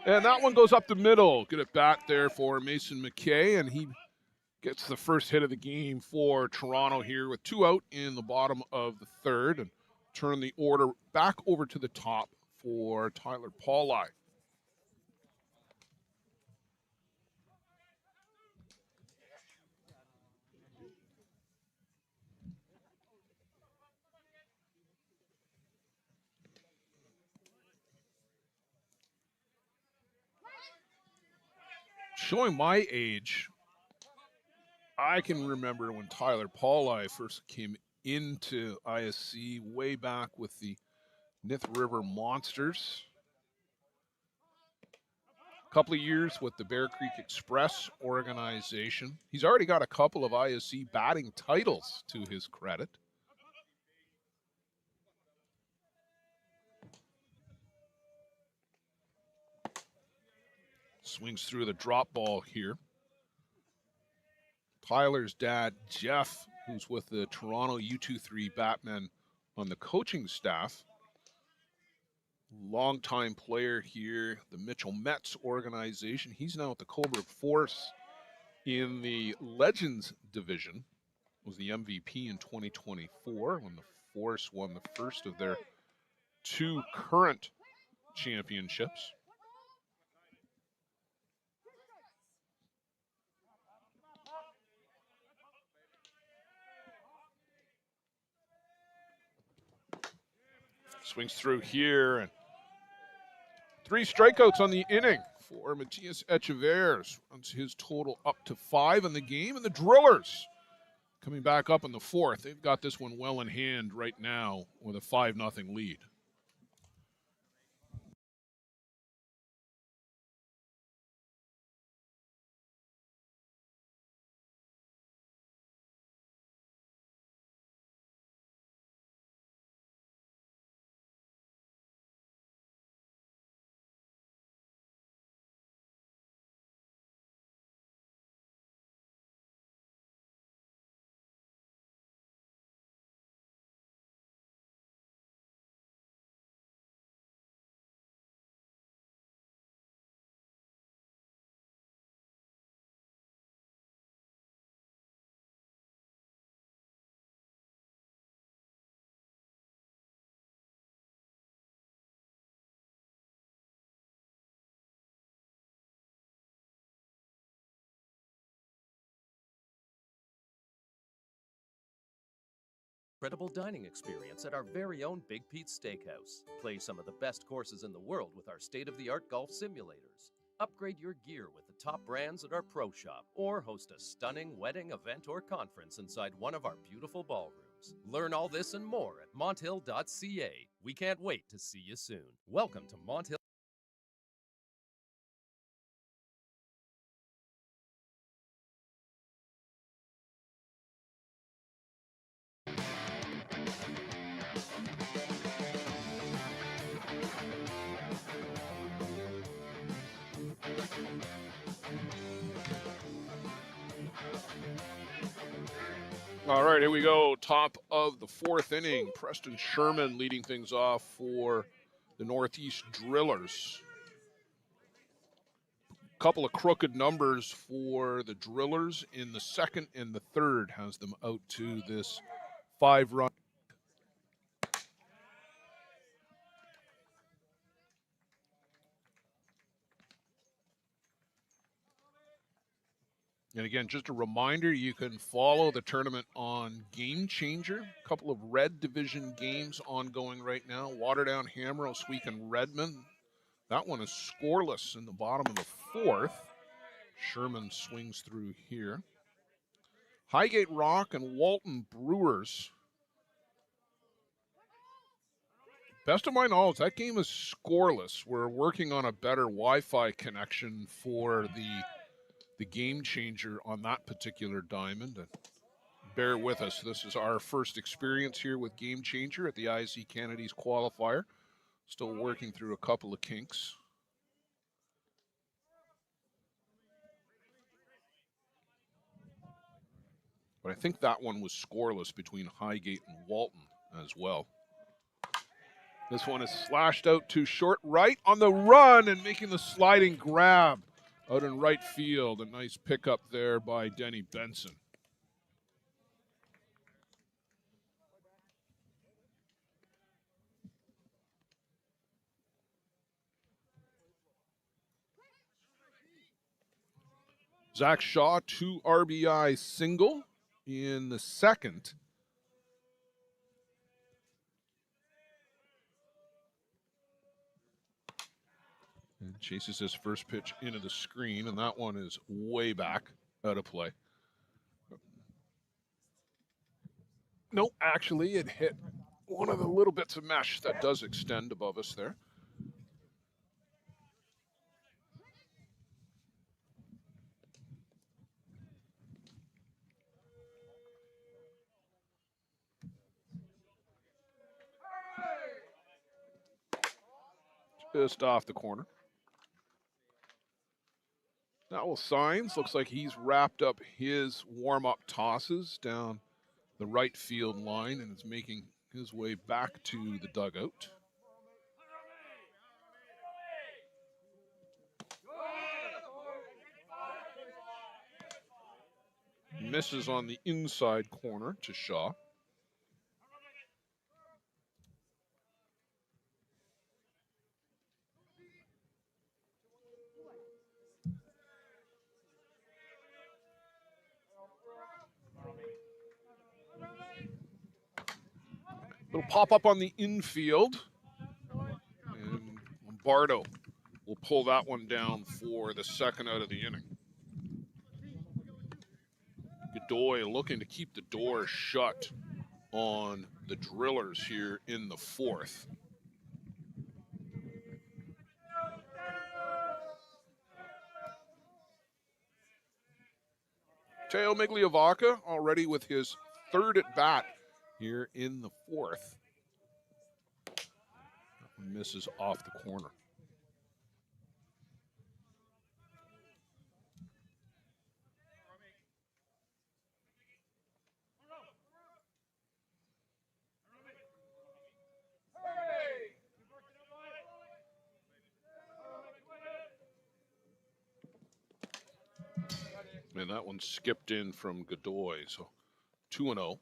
And that one goes up the middle. Good at bat there for Mason McKay, and he gets the first hit of the game for Toronto here with 2 out in the bottom of the third, and turn the order back over to the top for Tyler Pauli. Showing my age, I can remember when Tyler Pauli first came into ISC way back with the Nith River Monsters. A couple of years with the Bear Creek Express organization. He's already got a couple of ISC batting titles to his credit. Swings through the drop ball here. Tyler's dad, Jeff, who's with the Toronto U23 Batmen on the coaching staff, longtime player here, the Mitchell Mets organization. He's now at the Coburg Force in the Legends division. Was the MVP in 2024 when the Force won the first of their 2 current championships. Swings through here, and 3 strikeouts on the inning for Matias Echeverres. Runs his total up to 5 in the game, and the Drillers coming back up in the 4th. They've got this one well in hand right now with a 5-0 lead. Incredible dining experience at our very own Big Pete's Steakhouse. Play some of the best courses in the world with our state-of-the-art golf simulators. Upgrade your gear with the top brands at our pro shop, or host a stunning wedding, event, or conference inside one of our beautiful ballrooms. Learn all this and more at monthill.ca. We can't wait to see you soon. Welcome to Monthill. All right, here we go. Top of the 4th inning. Preston Sherman leading things off for the Northeast Drillers. Couple of crooked numbers for the Drillers in the 2nd and the 3rd has them out to this 5-run. And again, just a reminder, you can follow the tournament on Game Changer. A couple of Red Division games ongoing right now. Waterdown, Hammer, Oswego, and Redmond. That one is scoreless in the bottom of the 4th. Sherman swings through here. Highgate Rock and Walton Brewers. Best of my knowledge, that game is scoreless. We're working on a better Wi-Fi connection for the Game Changer on that particular diamond. And bear with us. This is our first experience here with Game Changer at the ISC Canada's qualifier. Still working through a couple of kinks. But I think that one was scoreless between Highgate and Walton as well. This one is slashed out to short right on the run and making the sliding grab out in right field. A nice pickup there by Denny Benson. Zach Shaw, 2 RBI single in the 2nd. And chases his first pitch into the screen, and that one is way back out of play. No, actually, it hit one of the little bits of mesh that does extend above us there. Just off the corner. That will signs. Looks like he's wrapped up his warm-up tosses down the right field line and is making his way back to the dugout. misses on the inside corner to Shaw. Little pop up on the infield. And Lombardo will pull that one down for the second out of the inning. Godoy looking to keep the door shut on the Drillers here in the fourth. Teo Migliavaca already with his third at bat here in the fourth. Misses off the corner. And that one skipped in from Godoy, so 2-0.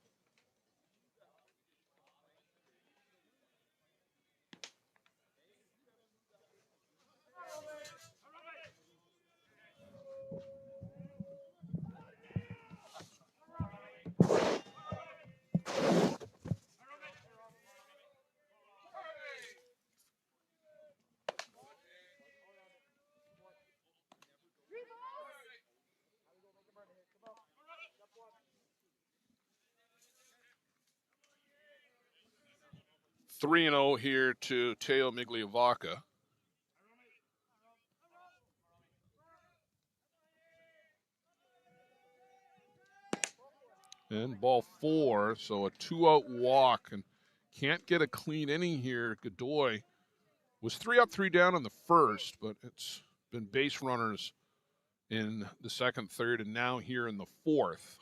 Three and 0 here to Teo Migliavaca. And ball four, so a 2-out walk, and can't get a clean inning here. Godoy was 3 up, 3 down in the first, but it's been base runners in the second, third, and now here in the fourth.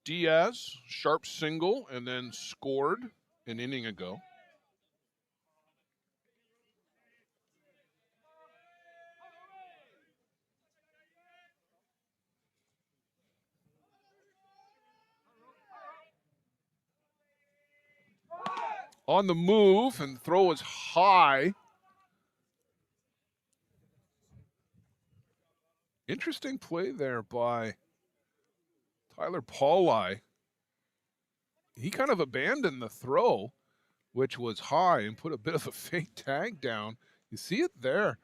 Diaz, sharp single, and then scored an inning ago. On the move, and throw is high. Interesting play there by Tyler Pauli. He kind of abandoned the throw, which was high, and put a bit of a fake tag down. You see it there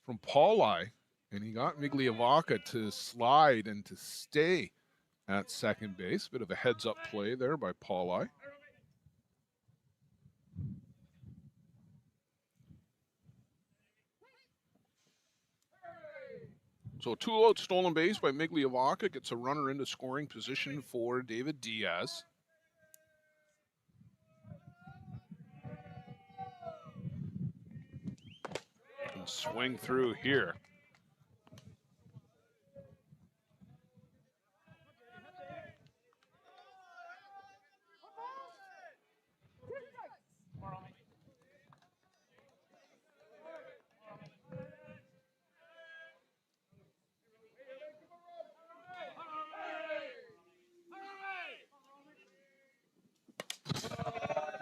from Pauli, and he got Migliavaca to slide and to stay at second base. Bit of a heads-up play there by Pauli. So 2-out stolen base by Migliavaca gets a runner into scoring position for David Diaz. And swing through here.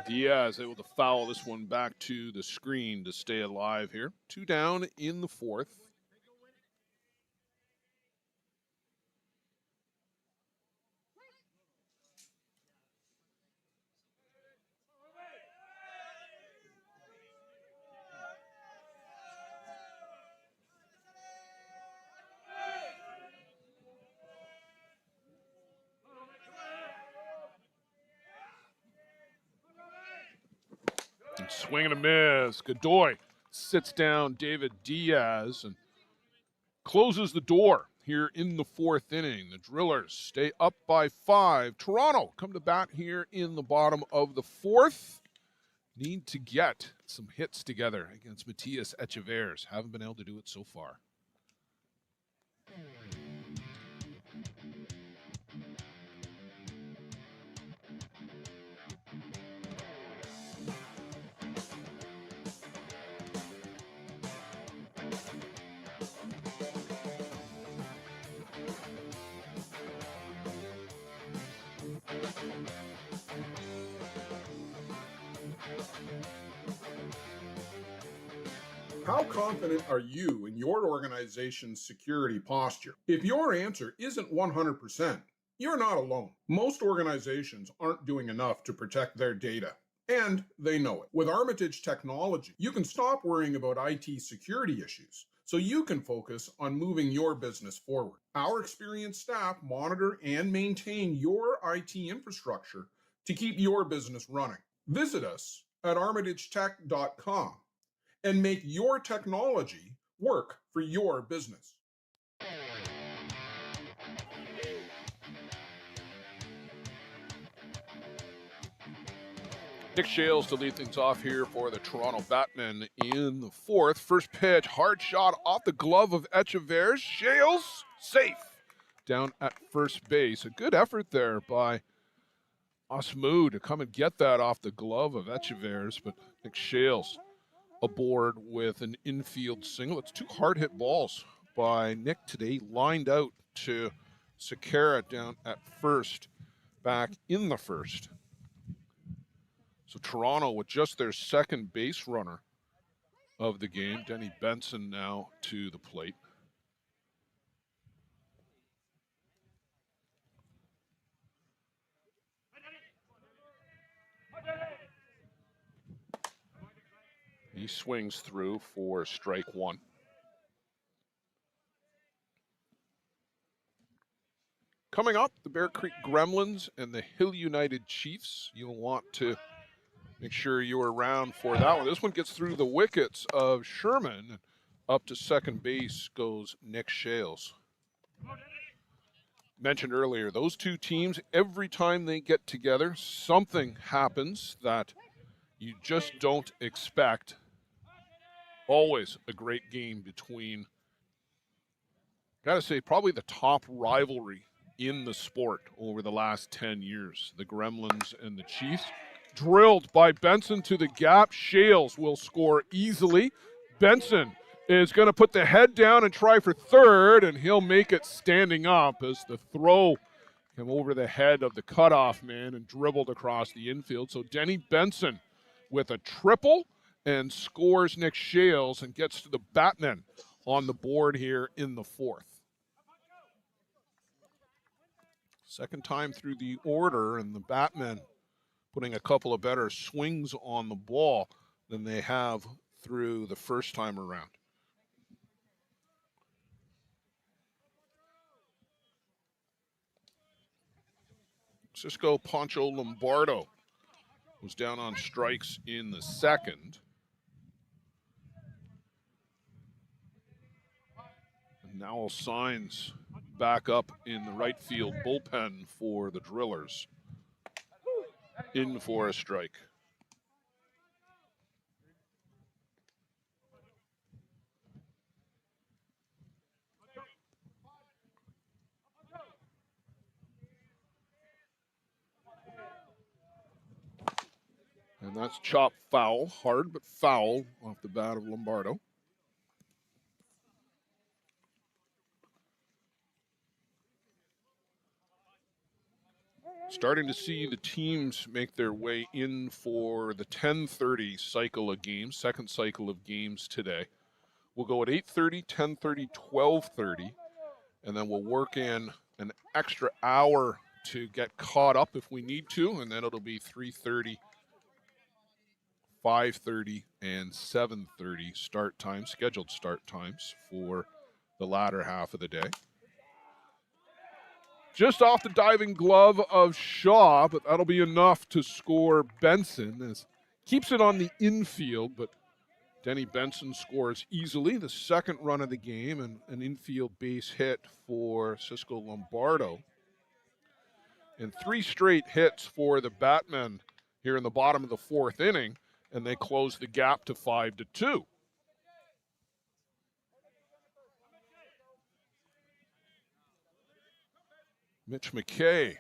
Diaz able to foul this one back to the screen to stay alive here. 2 down in the fourth. And swing and a miss. Godoy sits down David Diaz and closes the door here in the fourth inning. The Drillers stay up by 5. Toronto come to bat here in the bottom of the fourth. Need to get some hits together against Matias Echeverres. Haven't been able to do it so far. How confident are you in your organization's security posture? If your answer isn't 100%, you're not alone. Most organizations aren't doing enough to protect their data, and they know it. With Armitage technology, you can stop worrying about IT security issues so you can focus on moving your business forward. Our experienced staff monitor and maintain your IT infrastructure to keep your business running. Visit us at armitagetech.com and make your technology work for your business. Nick Shales to lead things off here for the Toronto Batmen in the fourth. First pitch, hard shot off the glove of Echeverria. Shales safe down at first base. A good effort there by Osmu to come and get that off the glove of Echeverria, but Nick Shales aboard with an infield single. It's two hard hit balls by Nick today, lined out to Sakara down at first, back in the first. So Toronto with just their second base runner of the game. Denny Benson now to the plate. He swings through for strike one. Coming up, the Bear Creek Gremlins and the Hill United Chiefs. You'll want to make sure you're around for that one. This one gets through the wickets of Sherman. Up to second base goes Nick Shales. Mentioned earlier, those two teams, every time they get together, something happens that you just don't expect. Always a great game between, gotta say, probably the top rivalry in the sport over the last 10 years. The Gremlins and the Chiefs. Drilled by Benson to the gap. Shales will score easily. Benson is going to put the head down and try for third, and he'll make it standing up as the throw came over the head of the cutoff man and dribbled across the infield. So Denny Benson with a triple and scores Nick Shales and gets to the Batmen on the board here in the fourth. Second time through the order, and the Batmen putting a couple of better swings on the ball than they have through the first time around. Cisco Pancho Lombardo was down on strikes in the second. And now signs back up in the right field bullpen for the Drillers. In for a strike. And that's chop foul, hard but foul off the bat of Lombardo. Starting to see the teams make their way in for the 10:30 cycle of games, second cycle of games today. We'll go at 8:30, 10:30, 12:30, and then we'll work in an extra hour to get caught up if we need to, and then it'll be 3:30, 5:30, and 7:30 start times, scheduled start times for the latter half of the day. Just off the diving glove of Shaw, but that'll be enough to score Benson. As keeps it on the infield, but Denny Benson scores easily, the second run of the game, and an infield base hit for Cisco Lombardo. And three straight hits for the Batmen here in the bottom of the fourth inning, and they close the gap to 5-2. Mitch McKay.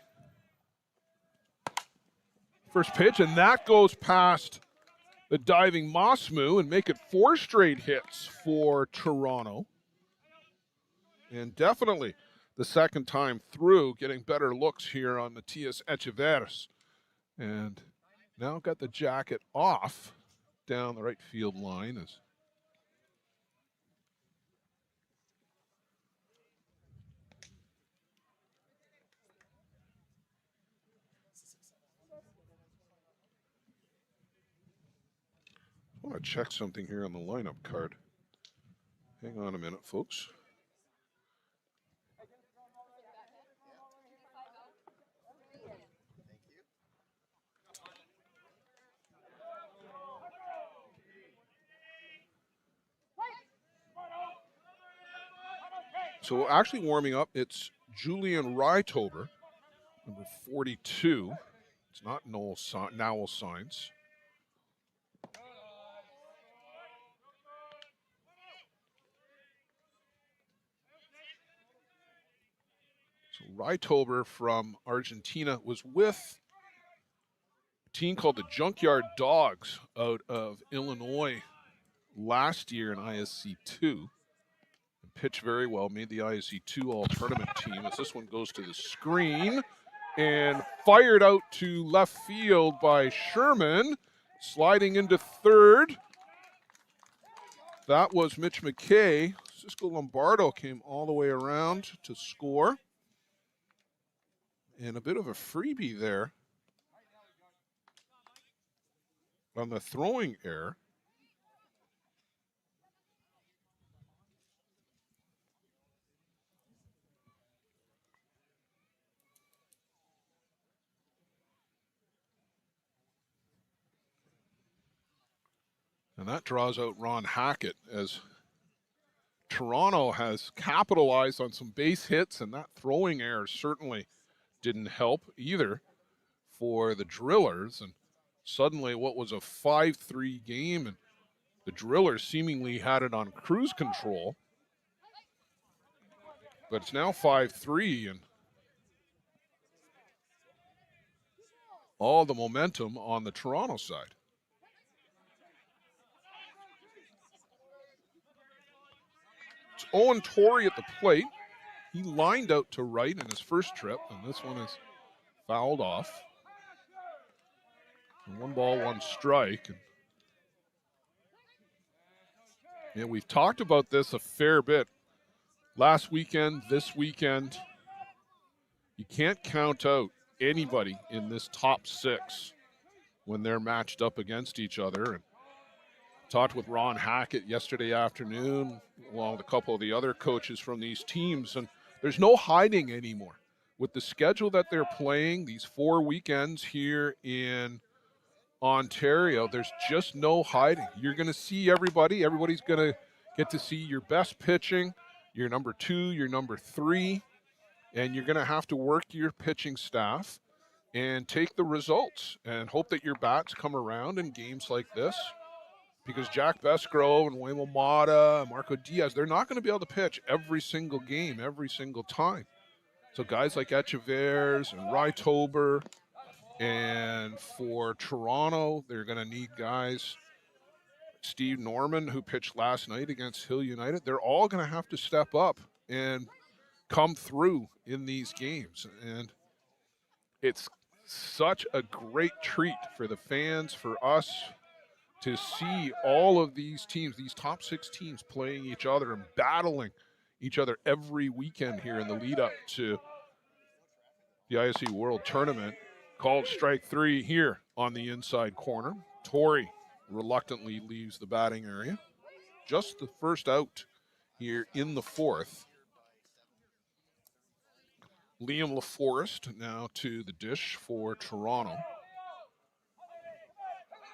First pitch, and that goes past the diving Mosmu and make it four straight hits for Toronto. And definitely the second time through, getting better looks here on Matias Echeverria. And Now got the jacket off down the right field line as I want to check something here on the lineup card. Hang on a minute, folks. So actually warming up, it's Julian Rytober, number 42. It's not Nowell Signs. So Rytober from Argentina was with a team called the Junkyard Dogs out of Illinois last year in ISC 2. And pitched very well, made the ISC 2 all-tournament team as this one goes to the screen and fired out to left field by Sherman, sliding into third. That was Mitch McKay. Cisco Lombardo came all the way around to score. And a bit of a freebie there on the throwing error. And that draws out Ron Hackett as Toronto has capitalized on some base hits, and that throwing error certainly didn't help either for the Drillers. And suddenly what was a 5-3 game, and the Drillers seemingly had it on cruise control. But it's now 5-3, and all the momentum on the Toronto side. It's Owen Torrey at the plate. He lined out to right in his first trip, and this one is fouled off. And 1 ball, 1 strike. And we've talked about this a fair bit. Last weekend, this weekend, you can't count out anybody in this top 6 when they're matched up against each other. And talked with Ron Hackett yesterday afternoon, along with a couple of the other coaches from these teams, and there's no hiding anymore. With the schedule that they're playing, these 4 weekends here in Ontario, there's just no hiding. You're going to see everybody. Everybody's going to get to see your best pitching, your number 2, your number 3, and you're going to have to work your pitching staff and take the results and hope that your bats come around in games like this. Because Jack Besgrove and Waymo Mata, Marco Diaz, they're not going to be able to pitch every single game, every single time. So guys like Echeverres and Rytober, and for Toronto, they're going to need guys, Steve Norman, who pitched last night against Hill United. They're all going to have to step up and come through in these games. And it's such a great treat for the fans, for us, to see all of these teams, these top 6 teams playing each other and battling each other every weekend here in the lead up to the ISC World Tournament. Called strike 3 here on the inside corner. Torrey reluctantly leaves the batting area. Just the first out here in the 4th. Liam LaForest now to the dish for Toronto.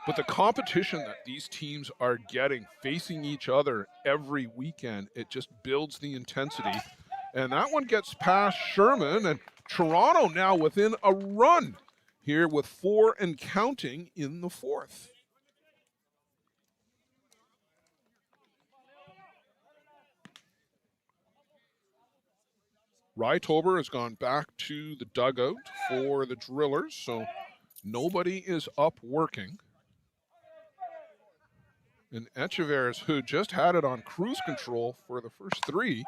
But the competition that these teams are getting, facing each other every weekend, it just builds the intensity. And that one gets past Sherman, and Toronto now within a run here with 4 and counting in the 4th. Rytober has gone back to the dugout for the Drillers, so nobody is up working. And Echeverres, who just had it on cruise control for the first 3.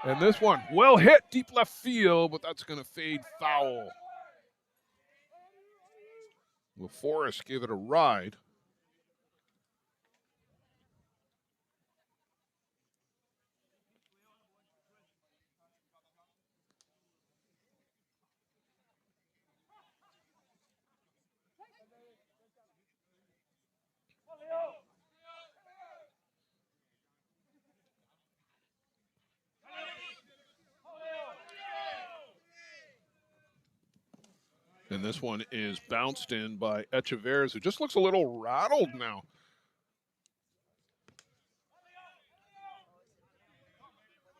And this one, well hit, deep left field, but that's going to fade foul. LaForest gave it a ride. And this one is bounced in by Echeverez, who just looks a little rattled now.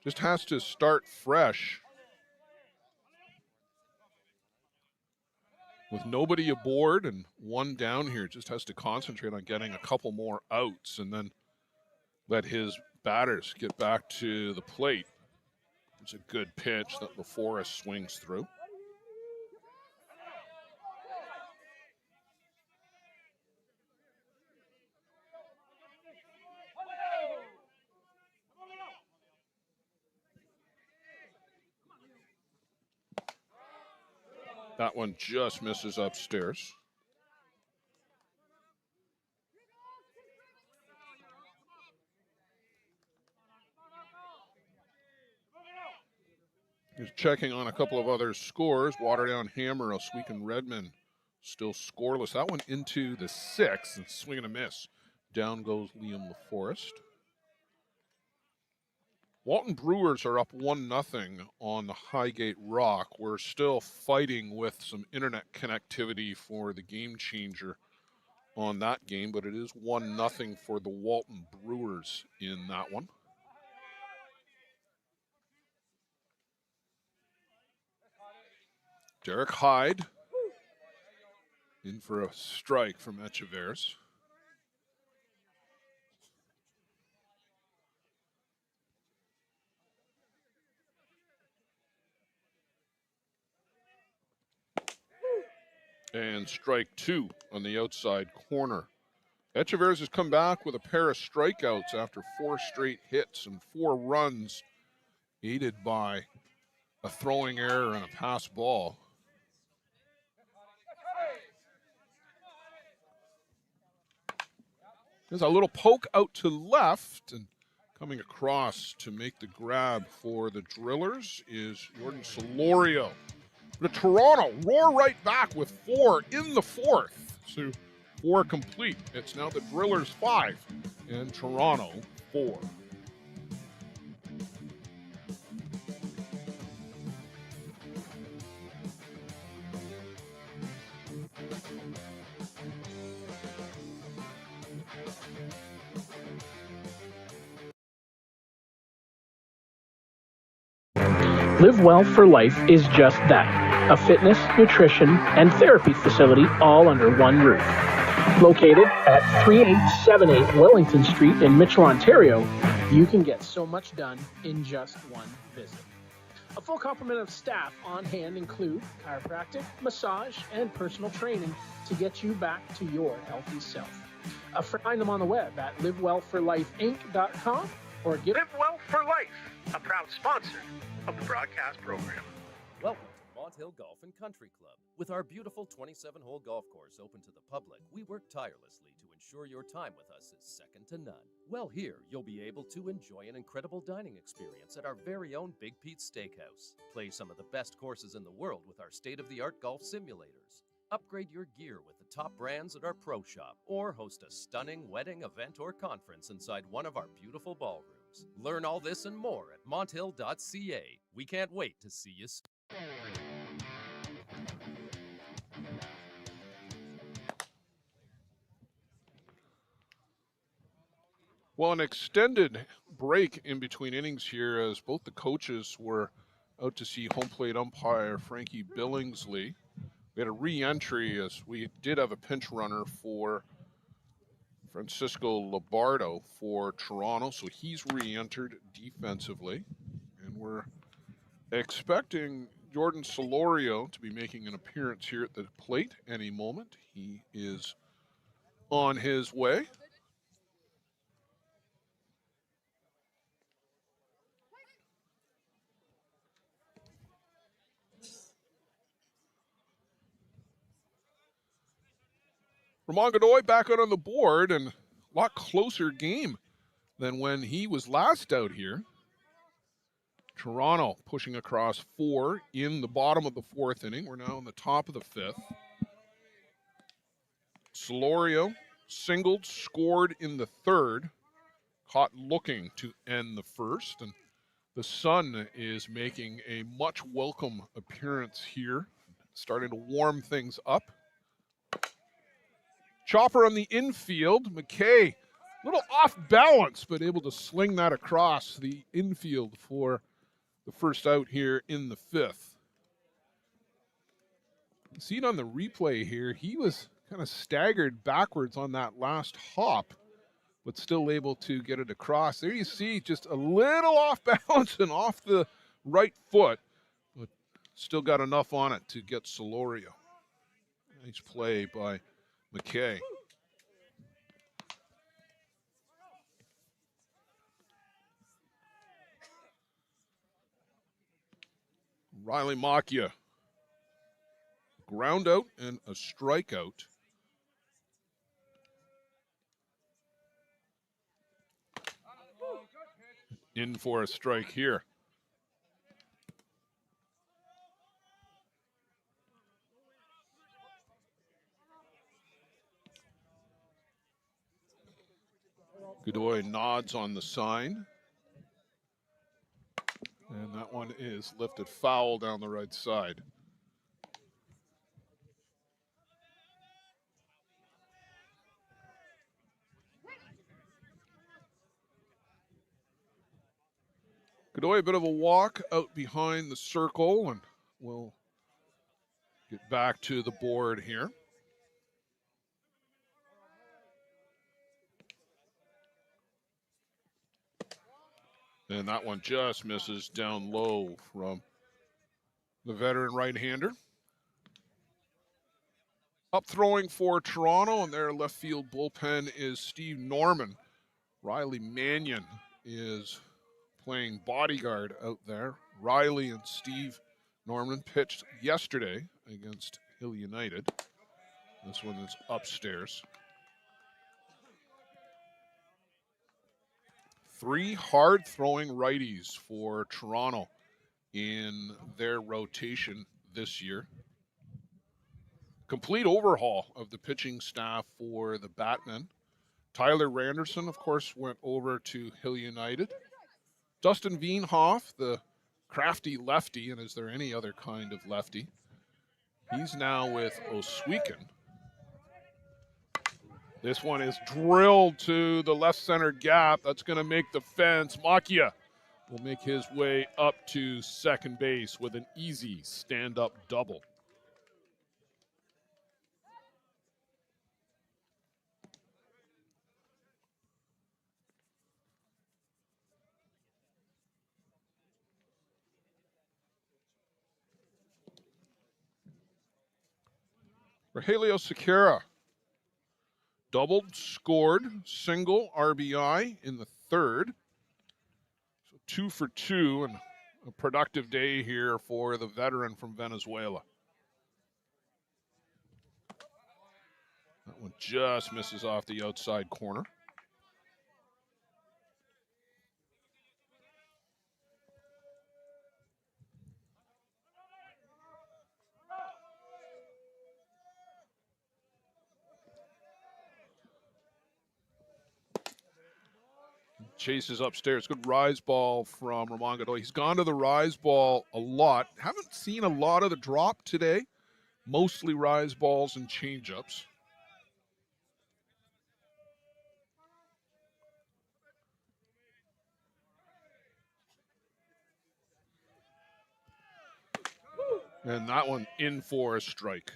Just has to start fresh. With nobody aboard and one down here, just has to concentrate on getting a couple more outs and then let his batters get back to the plate. It's a good pitch that LaForest swings through. That one just misses upstairs. He's checking on a couple of other scores. Waterdown Hammer, Oswego Redmond still scoreless. That one into the sixth and swing and a miss. Down goes Liam LaForest. Walton Brewers are up 1-0 on the Highgate Rock. We're still fighting with some internet connectivity for the game changer on that game, but it is 1-0 for the Walton Brewers in that one. Derek Hyde in for a strike from Echeverez. And strike two on the outside corner. Echeverez has come back with a pair of strikeouts after 4 straight hits and 4 runs, aided by a throwing error and a pass ball. There's a little poke out to left, and coming across to make the grab for the Drillers is Jordan Solorio. The Toronto roar right back with 4 in the 4th. So 4 complete. It's now the Drillers 5 and Toronto 4. Live Well for Life is just that, a fitness, nutrition, and therapy facility all under one roof. Located at 3878 Wellington Street in Mitchell, Ontario, you can get so much done in just one visit. A full complement of staff on hand include chiropractic, massage, and personal training to get you back to your healthy self. Find them on the web at livewellforlifeinc.com or give Live Well for Life, a proud sponsor of the broadcast program. Welcome to Mont Hill Golf and Country Club. With our beautiful 27-hole golf course open to the public, we work tirelessly to ensure your time with us is second to none. Well, here you'll be able to enjoy an incredible dining experience at our very own Big Pete's Steakhouse. Play some of the best courses in the world with our state-of-the-art golf simulators. Upgrade your gear with the top brands at our pro shop, or host a stunning wedding, event, or conference inside one of our beautiful ballrooms. Learn all this and more at monthill.ca. We can't wait to see you soon. Well, an extended break in between innings here as both the coaches were out to see home plate umpire Frankie Billingsley. We had a re-entry as we did have a pinch runner for Francisco Lombardo for Toronto, so he's re-entered defensively. And we're expecting Jordan Solorio to be making an appearance here at the plate any moment. He is on his way. Ramon Godoy back out on the board, and a lot closer game than when he was last out here. Toronto pushing across 4 in the bottom of the 4th inning. We're now in the top of the 5th. Solorio singled, scored in the 3rd, caught looking to end the 1st, and the sun is making a much welcome appearance here, starting to warm things up. Chopper on the infield. McKay, a little off balance, but able to sling that across the infield for the first out here in the 5th. You see it on the replay here. He was kind of staggered backwards on that last hop, but still able to get it across. There you see just a little off balance and off the right foot, but still got enough on it to get Solorio. Nice play by McKay. Riley Macchia. Ground out and a strikeout. In for a strike here. Godoy nods on the sign. And that one is lifted foul down the right side. Godoy, a bit of a walk out behind the circle, and we'll get back to the board here. And that one just misses down low from the veteran right-hander. Up throwing for Toronto, and their left field bullpen is Steve Norman. Riley Mannion is playing bodyguard out there. Riley and Steve Norman pitched yesterday against Hill United. This one is upstairs. 3 hard-throwing righties for Toronto in their rotation this year. Complete overhaul of the pitching staff for the Batmen. Tyler Randerson, of course, went over to Hill United. Dustin Veenhoff, the crafty lefty, and is there any other kind of lefty? He's now with Oswegan. This one is drilled to the left center gap. That's going to make the fence. Macchia will make his way up to second base with an easy stand-up double. Rogelio Sequeira doubled, scored, single RBI in the 3rd. So 2 for 2, and a productive day here for the veteran from Venezuela. That one just misses off the outside corner. Chases upstairs. Good rise ball from Ramon Godoy. He's gone to the rise ball a lot. Haven't seen a lot of the drop today. Mostly rise balls and changeups. And that one in for a strike.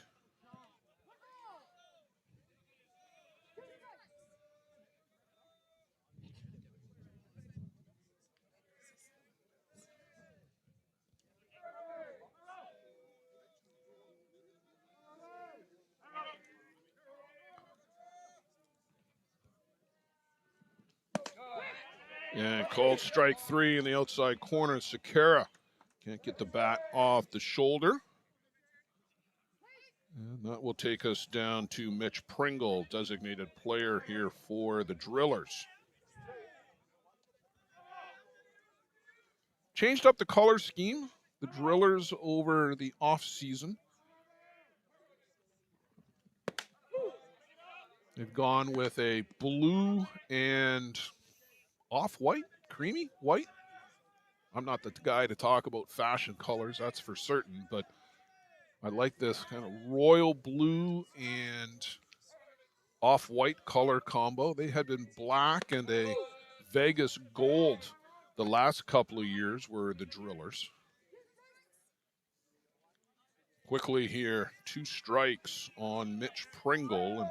And called strike 3 in the outside corner. Sequeira can't get the bat off the shoulder. And that will take us down to Mitch Pringle, designated player here for the Drillers. Changed up the color scheme, the Drillers, over the off-season. They've gone with a blue and off-white, creamy white. I'm not the guy to talk about fashion colors, that's for certain, but I like this kind of royal blue and off-white color combo. They had been black and a Vegas gold the last couple of years, were the Drillers. Quickly here, 2 strikes on Mitch Pringle, and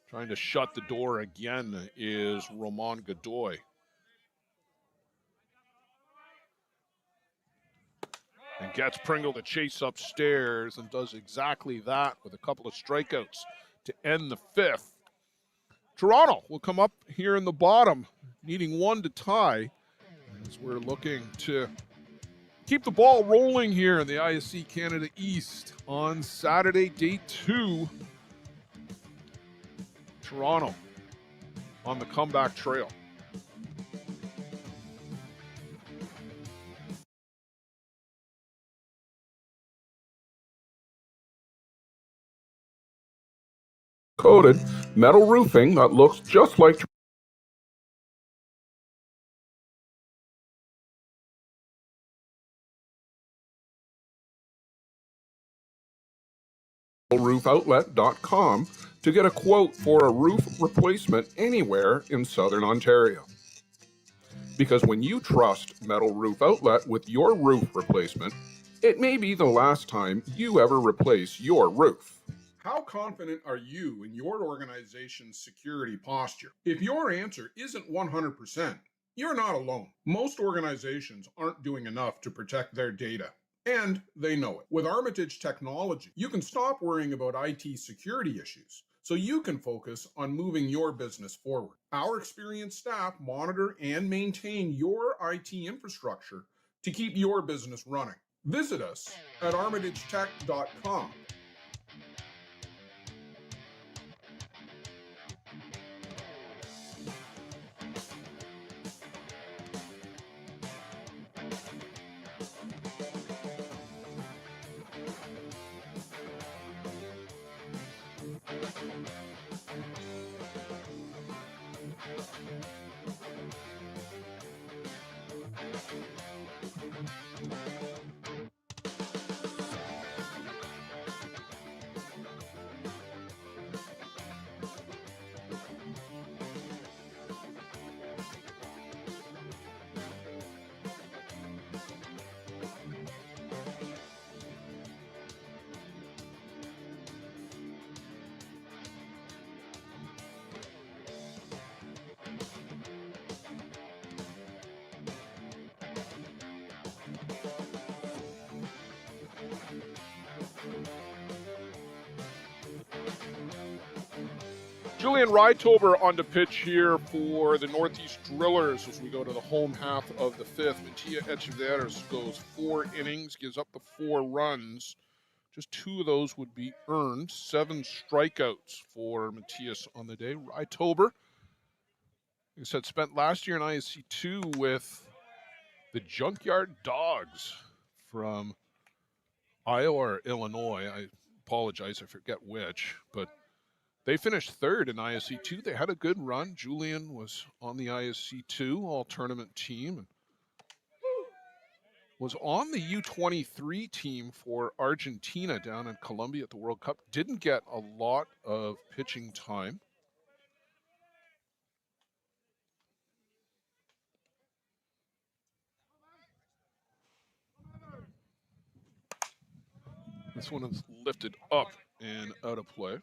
trying to shut the door again is Roman Godoy. And gets Pringle to chase upstairs and does exactly that with a couple of strikeouts to end the 5th. Toronto will come up here in the bottom, needing 1 to tie, as we're looking to keep the ball rolling here in the ISC Canada East on Saturday, day 2. Toronto on the comeback trail. Coated metal roofing that looks just like roofoutlet.com to get a quote for a roof replacement anywhere in Southern Ontario. Because when you trust Metal Roof Outlet with your roof replacement, it may be the last time you ever replace your roof. How confident are you in your organization's security posture? If your answer isn't 100%, you're not alone. Most organizations aren't doing enough to protect their data, and they know it. With Armitage Technology, you can stop worrying about IT security issues so you can focus on moving your business forward. Our experienced staff monitor and maintain your IT infrastructure to keep your business running. Visit us at armitagetech.com. Julian Rytober on the pitch here for the Northeast Drillers as we go to the home half of the 5th. Mattia Echeverris goes 4 innings, gives up the 4 runs. Just 2 of those would be earned. 7 strikeouts for Matthias on the day. Rytober, like I said, spent last year in ISC 2 with the Junkyard Dogs from Iowa or Illinois. I apologize, I forget which, but they finished 3rd in ISC 2. They had a good run. Julian was on the ISC 2 all-tournament team and was on the U23 team for Argentina down in Colombia at the World Cup. Didn't get a lot of pitching time. This one is lifted up and out of play.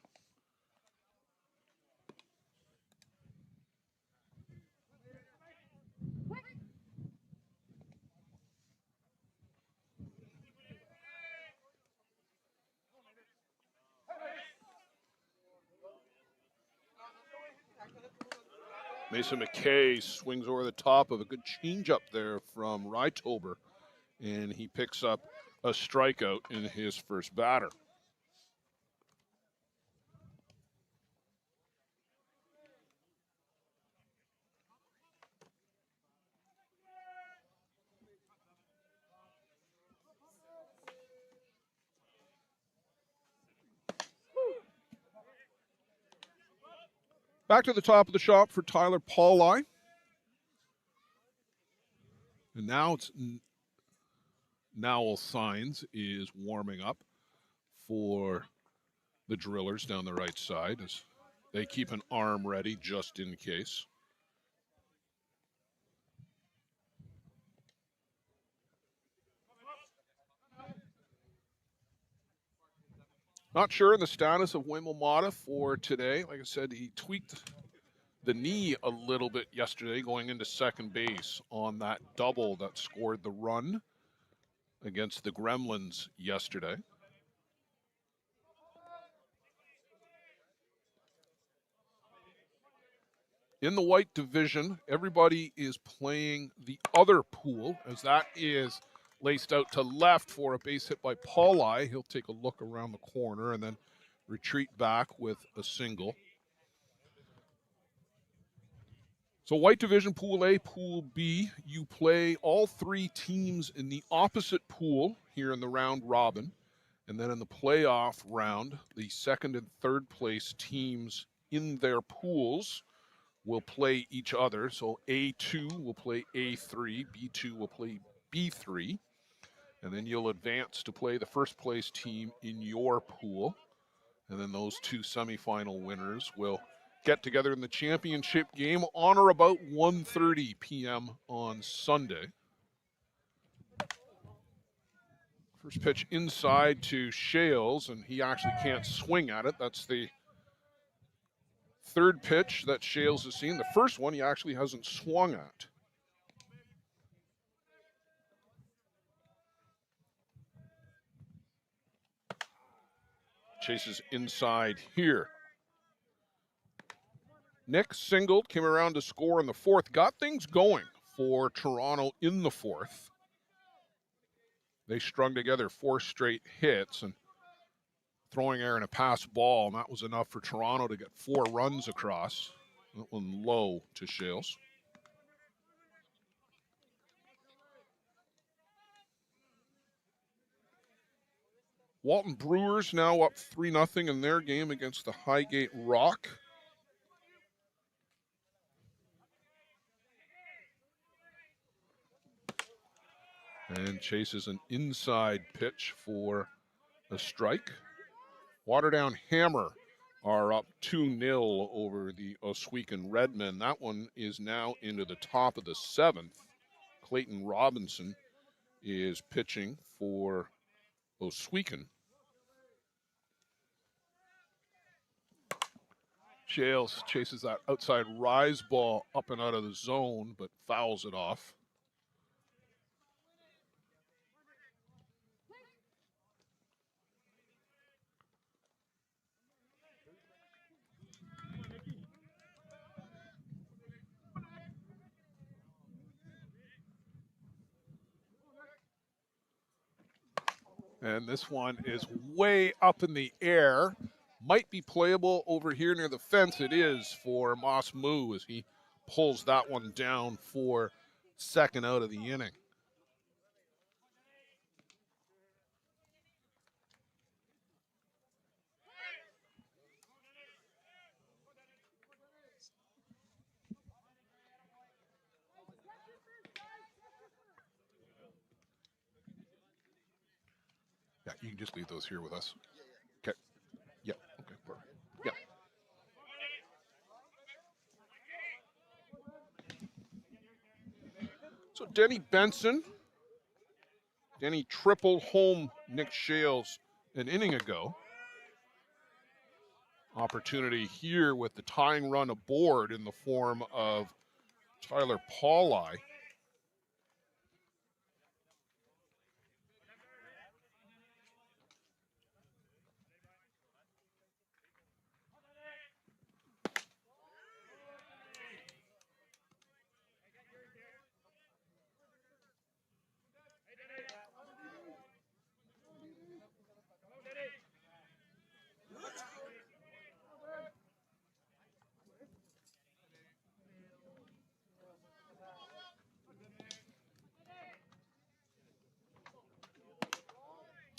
Mason McKay swings over the top of a good changeup there from Rytober, and he picks up a strikeout in his first batter. Back to the top of the shop for Tyler Pauli. And now it's Nowell Signs is warming up for the drillers down the right side as they keep an arm ready just in case. Not sure in the status of Wimmelmata for today. Like I said, he tweaked the knee a little bit yesterday going into second base on that double that scored the run against the Gremlins yesterday. In the white division, everybody is playing the other pool as that is laced out to left for a base hit by Pauli. He'll take a look around the corner and then retreat back with a single. So white division, Pool A, Pool B, you play all three teams in the opposite pool here in the round robin. And then in the playoff round, the second and third place teams in their pools will play each other. So A2 will play A3, B2 will play B3. And then you'll advance to play the first place team in your pool. And then those two semifinal winners will get together in the championship game on or about 1:30 p.m. on Sunday. First pitch inside to Shales, and he actually can't swing at it. That's the third pitch that Shales has seen. The first one he actually hasn't swung at. Chases inside here. Nick singled, came around to score in the fourth, got things going for Toronto in the fourth. They strung together 4 straight hits and throwing error and a pass ball, and that was enough for Toronto to get 4 runs across. That one low to Shales. Walton Brewers now up 3-0 in their game against the Highgate Rock. And chases an inside pitch for a strike. Waterdown Hammer are up 2-0 over the Oswegan Redmen. That one is now into the top of the 7th. Clayton Robinson is pitching for Oswegan. Shales chases that outside rise ball up and out of the zone, but fouls it off. And this one is way up in the air. Might be playable over here near the fence. It is for Moss Moo as he pulls that one down for second out of the inning. Yeah, you can just leave those here with us. Okay. Yeah. Okay. Perfect. Yeah. So Denny Benson. Denny tripled home Nick Shales an inning ago. Opportunity here with the tying run aboard in the form of Tyler Pauli.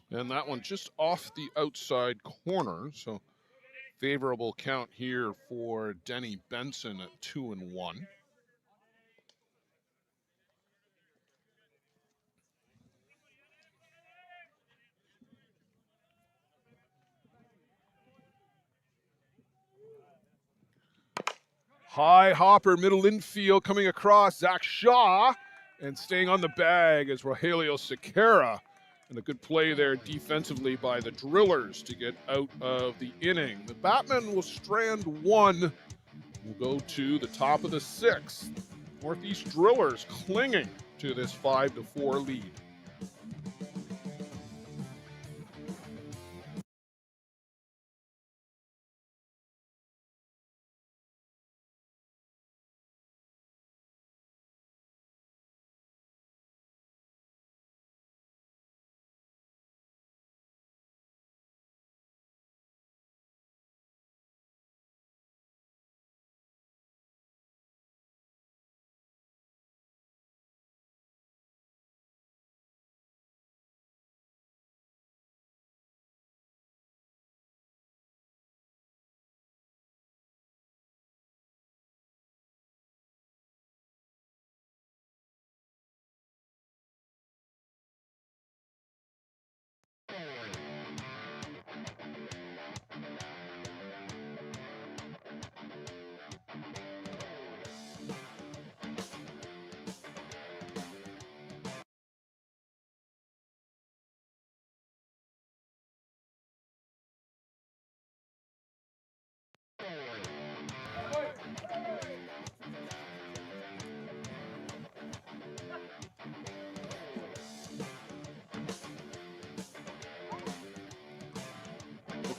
And that one just off the outside corner. So Favorable count here for Denny Benson at 2-1. High hopper, middle infield coming across. Zach Shaw, and staying on the bag is Rogelio Sequeira. And a good play there defensively by the Drillers to get out of the inning. The Batmen will strand one. We'll go to the top of the sixth. Northeast Drillers clinging to this 5-4 lead.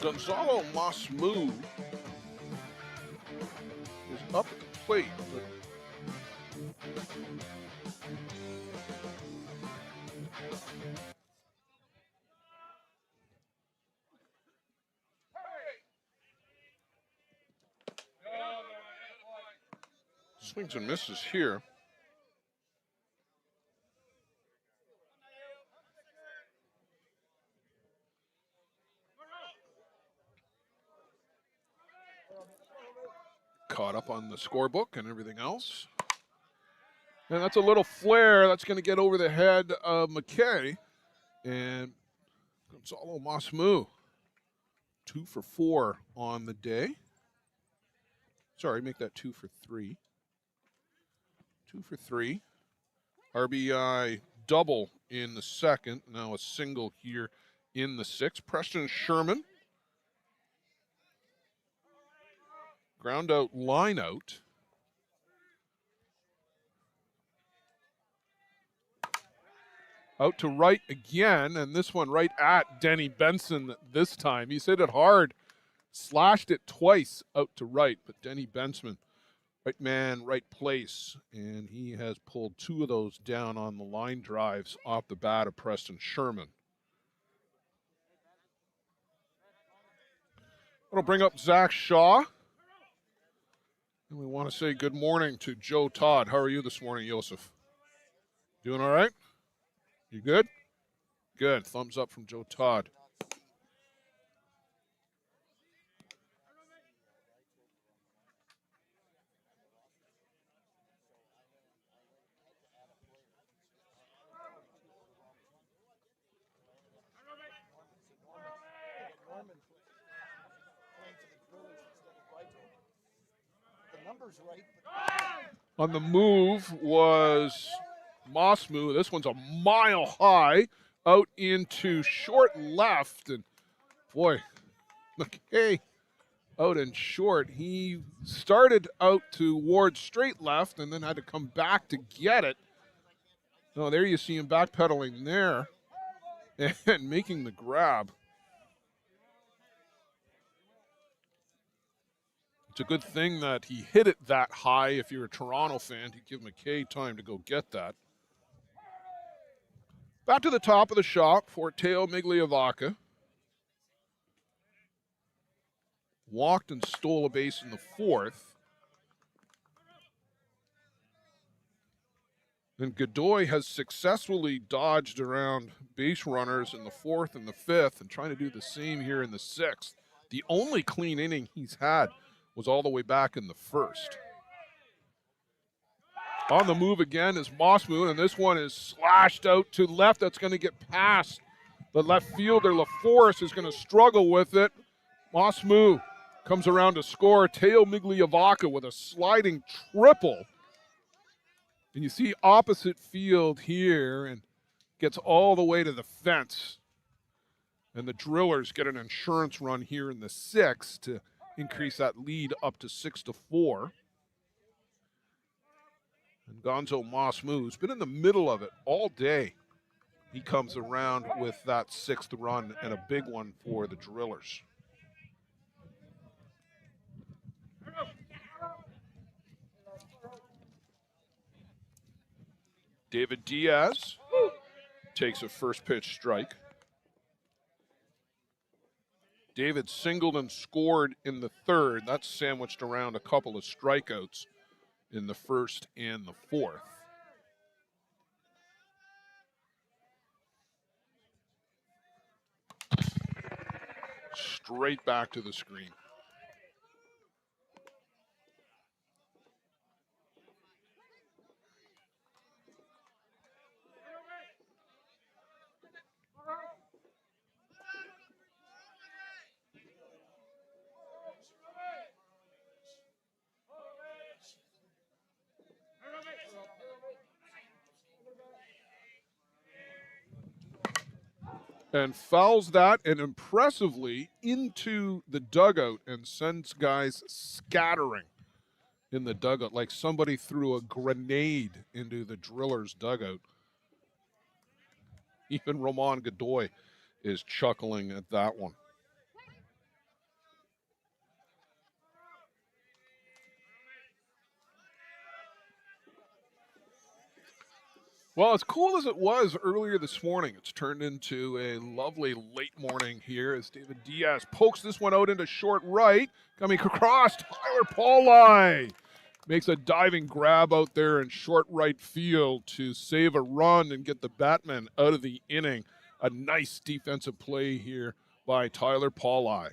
Gonzalo Masmu is up at the plate. Swings and misses here. Caught up on the scorebook and everything else. And that's a little flare. That's going to get over the head of McKay. And Gonzalo Masmu, 2 for 4 on the day. Sorry, make that 2 for 3. 2 for 3. RBI double in the second. Now a single here in the sixth. Preston Sherman. Ground out, line out. Out to right again, and this one right at Denny Benson this time. He's hit it hard, slashed it twice out to right, but Denny Benson, right man, right place, and he has pulled 2 of those down on the line drives off the bat of Preston Sherman. That'll bring up Zach Shaw. And we want to say good morning to Joe Todd. How are you this morning, Joseph? Doing all right? You good? Good. Thumbs up from Joe Todd. On the move was Masmu. This one's a mile high out into short left. And boy, McKay out in short. He started out towards straight left and then had to come back to get it. Oh, there you see him backpedaling there and making the grab. It's a good thing that he hit it that high. If you're a Toronto fan, to give McKay time to go get that. Back to the top of the shop for Teo Migliavaca. Walked and stole a base in the fourth. And Godoy has successfully dodged around base runners in the fourth and the fifth and trying to do the same here in the sixth. The only clean inning he's had was all the way back in the first. On the move again is Mossmoon, and this one is slashed out to left. That's going to get past the left fielder. LaForest is going to struggle with it. Mossmoon comes around to score. Teo Migliavaca with a sliding triple. And you see opposite field here and gets all the way to the fence. And the Drillers get an insurance run here in the sixth to increase that lead up to 6-4. And Gonzo Mossmoon, who's been in the middle of it all day, he comes around with that sixth run and a big one for the Drillers. David Diaz takes a first pitch strike. David singled and scored in the third. That's sandwiched around a couple of strikeouts in the first and the fourth. Straight back to the screen. And fouls that and impressively into the dugout and sends guys scattering in the dugout like somebody threw a grenade into the Drillers' dugout. Even Roman Godoy is chuckling at that one. Well, as cool as it was earlier this morning, it's turned into a lovely late morning here as David Diaz pokes this one out into short right. Coming across, Tyler Paulai makes a diving grab out there in short right field to save a run and get the Batmen out of the inning. A nice defensive play here by Tyler Paulai.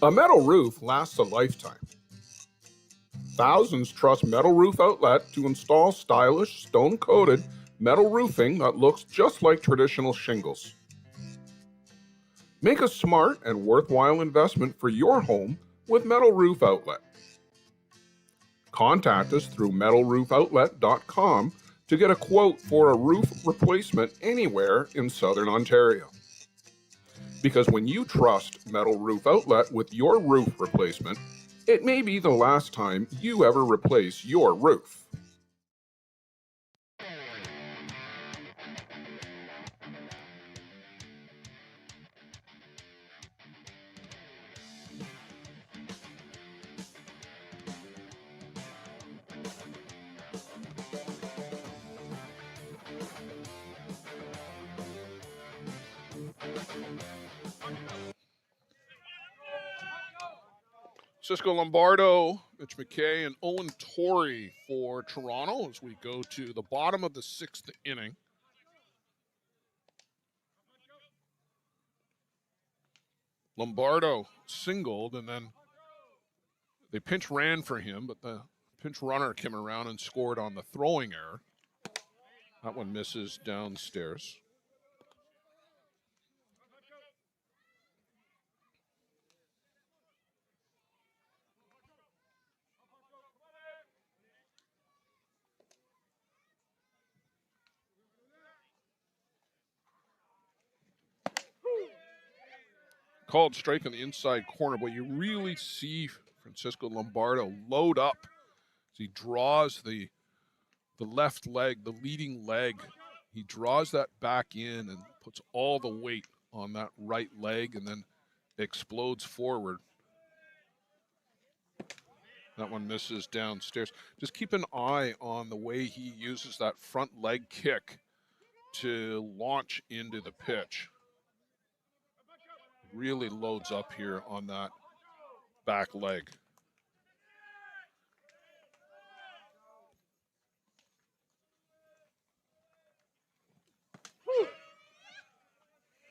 A metal roof lasts a lifetime. Thousands trust Metal Roof Outlet to install stylish, stone-coated metal roofing that looks just like traditional shingles. Make a smart and worthwhile investment for your home with Metal Roof Outlet. Contact us through metalroofoutlet.com to get a quote for a roof replacement anywhere in Southern Ontario. Because when you trust Metal Roof Outlet with your roof replacement, it may be the last time you ever replace your roof. Cisco Lombardo, Mitch McKay, and Owen Torrey for Toronto as we go to the bottom of the sixth inning. Lombardo singled, and then they pinch ran for him, but the pinch runner came around and scored on the throwing error. That one misses downstairs. Called strike on the inside corner, but you really see Francisco Lombardo load up as he draws the left leg, the leading leg. He draws that back in and puts all the weight on that right leg and then explodes forward. That one misses downstairs. Just keep an eye on the way he uses that front leg kick to launch into the pitch. Really loads up here on that back leg.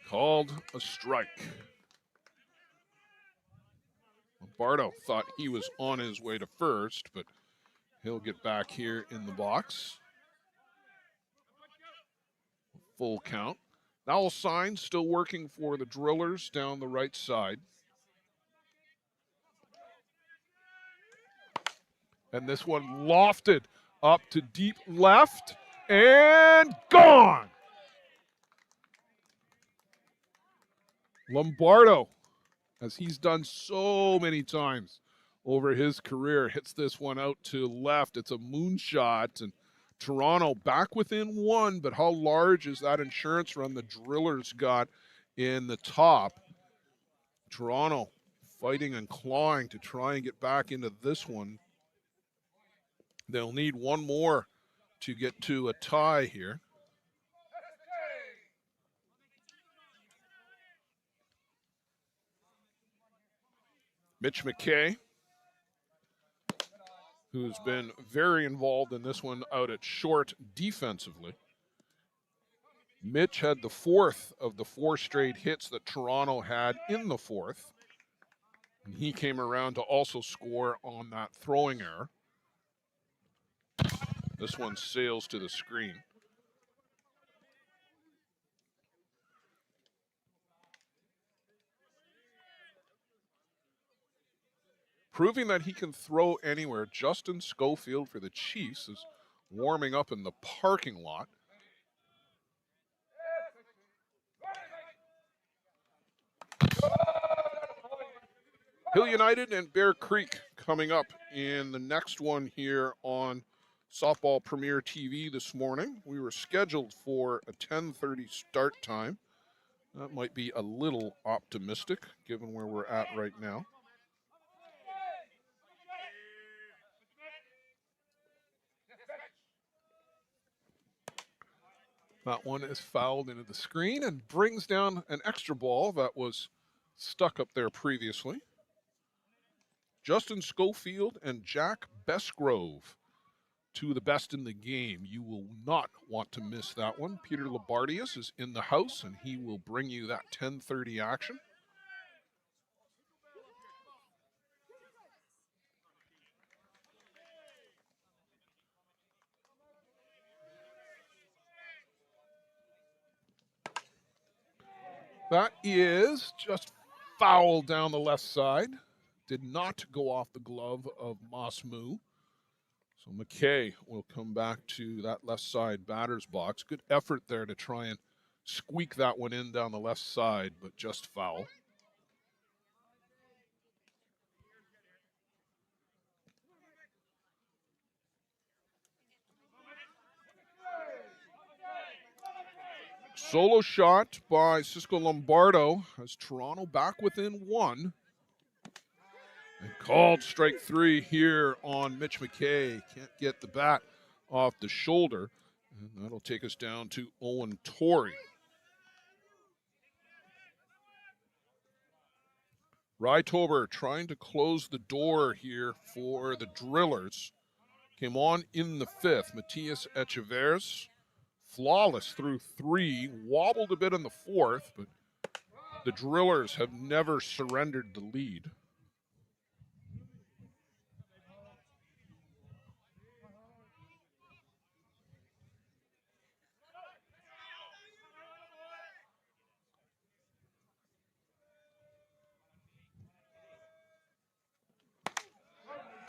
Called a strike. Lombardo thought he was on his way to first, but he'll get back here in the box. Full count. Foul sign still working for the Drillers down the right side. And this one lofted up to deep left and gone. Lombardo, as he's done so many times over his career, hits this one out to left. It's a moonshot, and Toronto back within one, but how large is that insurance run the Drillers got in the top? Toronto fighting and clawing to try and get back into this one. They'll need one more to get to a tie here. Mitch McKay, who's been very involved in this one out at short defensively. Mitch had the fourth of the 4 straight hits that Toronto had in the fourth. And he came around to also score on that throwing error. This one sails to the screen. Proving that he can throw anywhere, Justin Schofield for the Chiefs is warming up in the parking lot. Hill United and Bear Creek coming up in the next one here on Softball Premier TV this morning. We were scheduled for a 10:30 start time. That might be a little optimistic given where we're at right now. That one is fouled into the screen and brings down an extra ball that was stuck up there previously. Justin Schofield and Jack Besgrove, 2 of the best in the game. You will not want to miss that one. Peter Labardius is in the house, and he will bring you that 10:30 action. That is just foul down the left side. Did not go off the glove of Masmu. So McKay will come back to that left side batter's box. Good effort there to try and squeak that one in down the left side, but just foul. Solo shot by Cisco Lombardo as Toronto back within 1. And called strike 3 here on Mitch McKay. Can't get the bat off the shoulder. And that'll take us down to Owen Torrey. Rytober trying to close the door here for the Drillers. Came on in the 5th. Matias Echeverres, flawless through 3. Wobbled a bit in the 4th, but the Drillers have never surrendered the lead.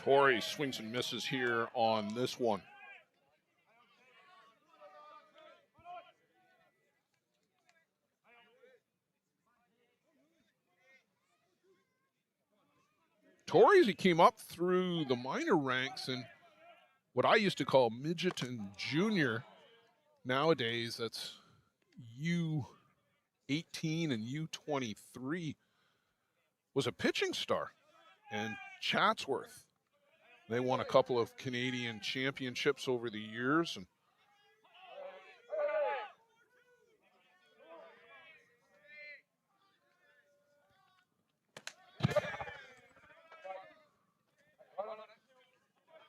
Torrey swings and misses here on this one. Torrey, as he came up through the minor ranks and what I used to call midget and junior, nowadays that's U18 and U23, was a pitching star. And Chatsworth They won a couple of Canadian championships over the years. And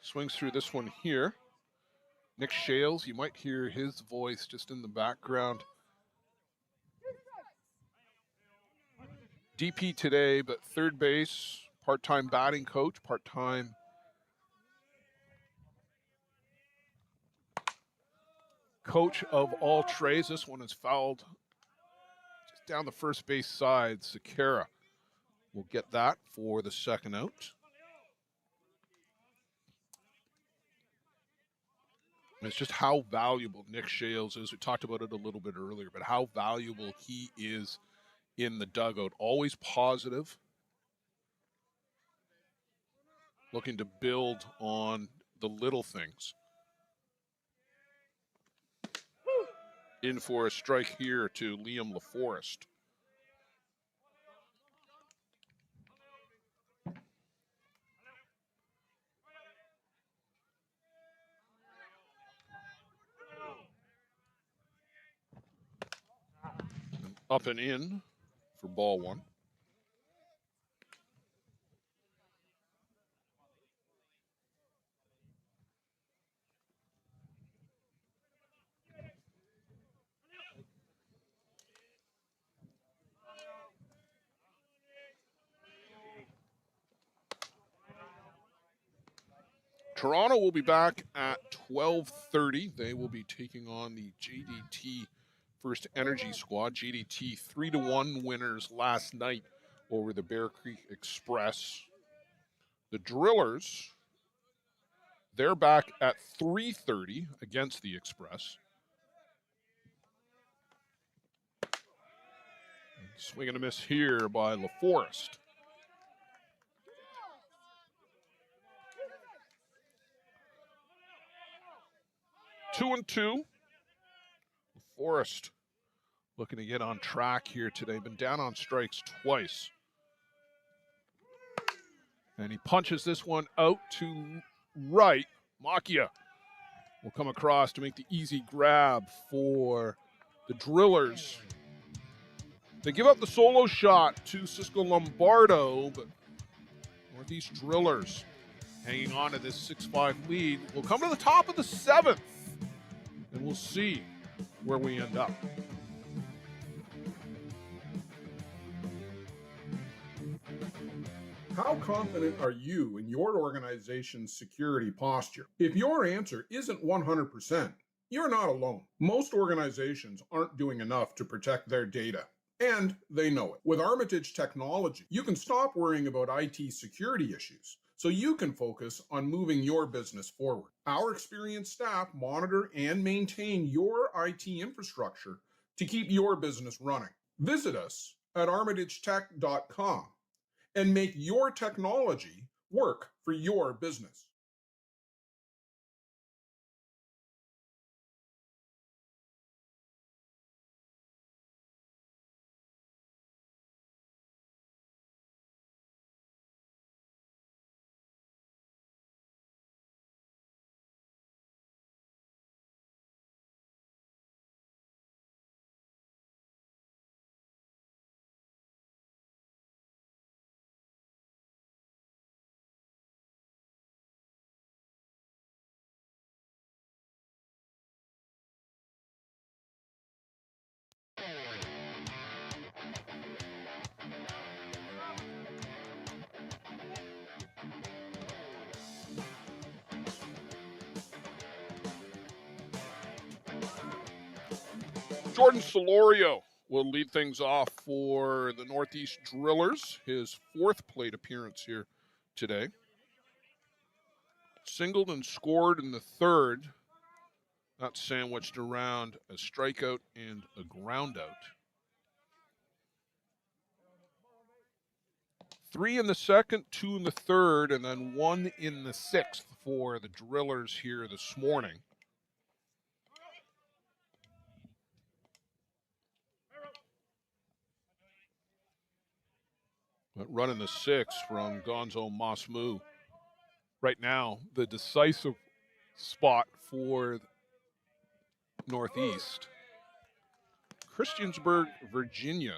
swings through this one here. Nick Shales, you might hear his voice just in the background. DP today, but third base, part-time batting coach, part-time coach of all trades. This one is fouled just down the first base side. Sakara will get that for the second out. And it's just how valuable Nick Shales is. We talked about it a little bit earlier, but how valuable he is in the dugout. Always positive, looking to build on the little things. In for a strike here to Liam LaForest. Up and in for ball one. Toronto will be back at 12:30. They will be taking on the JDT First Energy squad. JDT 3-1 winners last night over the Bear Creek Express. The Drillers, they're back at 3:30 against the Express. Swing and a miss here by LaForest. Two and two. LaForest looking to get on track here today. Been down on strikes twice. And he punches this one out to right. Makia will come across to make the easy grab for the Drillers. They give up the solo shot to Cisco Lombardo, but Northeast Drillers hanging on to this 6-5 lead. We'll come to the top of the seventh, and we'll see where we end up. How confident are you in your organization's security posture? If your answer isn't 100%, you're not alone. Most organizations aren't doing enough to protect their data, and they know it. With Armitage technology, you can stop worrying about IT security issues so you can focus on moving your business forward. Our experienced staff monitor and maintain your IT infrastructure to keep your business running. Visit us at armitagetech.com and make your technology work for your business. Jordan Solorio will lead things off for the Northeast Drillers, his fourth plate appearance here today. Singled and scored in the third. That sandwiched around a strikeout and a groundout. 3 in the second, 2 in the third, and then 1 in the sixth for the Drillers here this morning. But run in the sixth from Gonzo Masmu right now, the decisive spot for Northeast. Christiansburg, Virginia,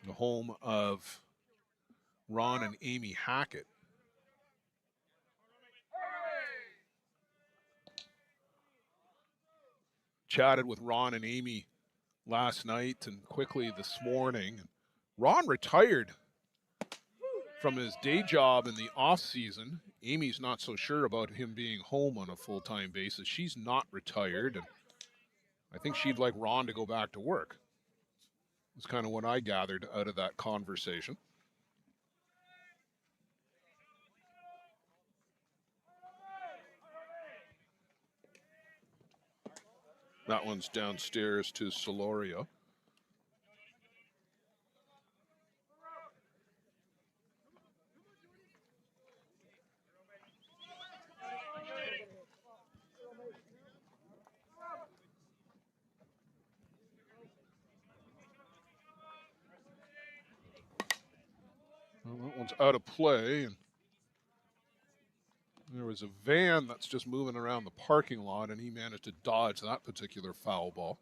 the home of Ron and Amy Hackett. Chatted with Ron and Amy last night and quickly this morning. Ron retired from his day job in the off season. Amy's not so sure about him being home on a full-time basis. She's not retired, and I think she'd like Ron to go back to work. That's kind of what I gathered out of that conversation. That one's downstairs to Solorio. Well, that one's out of play, and there was a van that's just moving around the parking lot, and he managed to dodge that particular foul ball.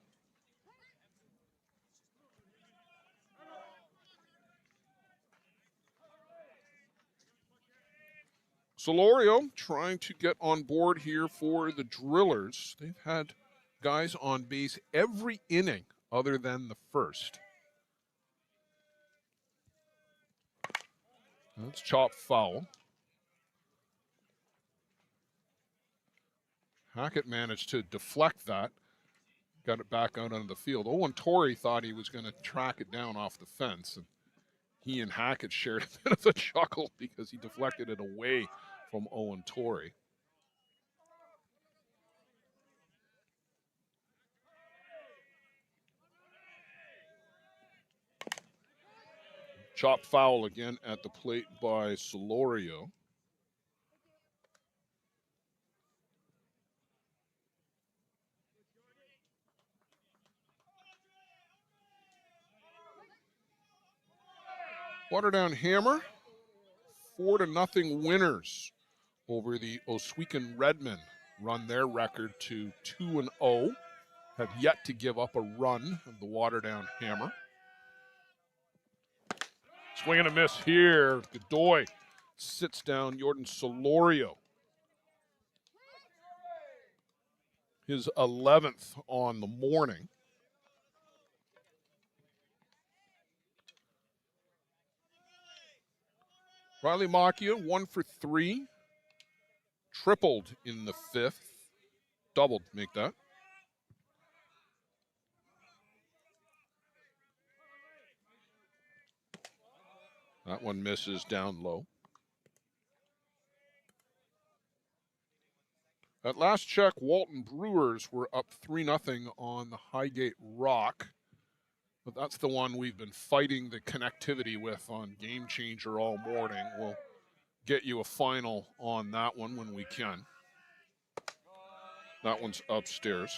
Solorio trying to get on board here for the Drillers. They've had guys on base every inning other than the first. That's chopped foul. Hackett managed to deflect that. Got it back out onto the field. Owen Torrey thought he was going to track it down off the fence. And he and Hackett shared a bit of a chuckle because he deflected it away from Owen Torrey. Chopped foul again at the plate by Solorio. Waterdown Hammer, 4-0 winners over the Oswegan Redmen. Run their record to 2-0. Have yet to give up a run of the Waterdown Hammer. Swing and a miss here. Godoy sits down Jordan Solorio. His 11th on the morning. Riley Macchia, 1 for 3. Tripled in the 5th. Doubled, make that. That one misses down low. At last check, Walton Brewers were up 3-0 on the Highgate Rock. But that's the one we've been fighting the connectivity with on Game Changer all morning. We'll get you a final on that one when we can. That one's upstairs.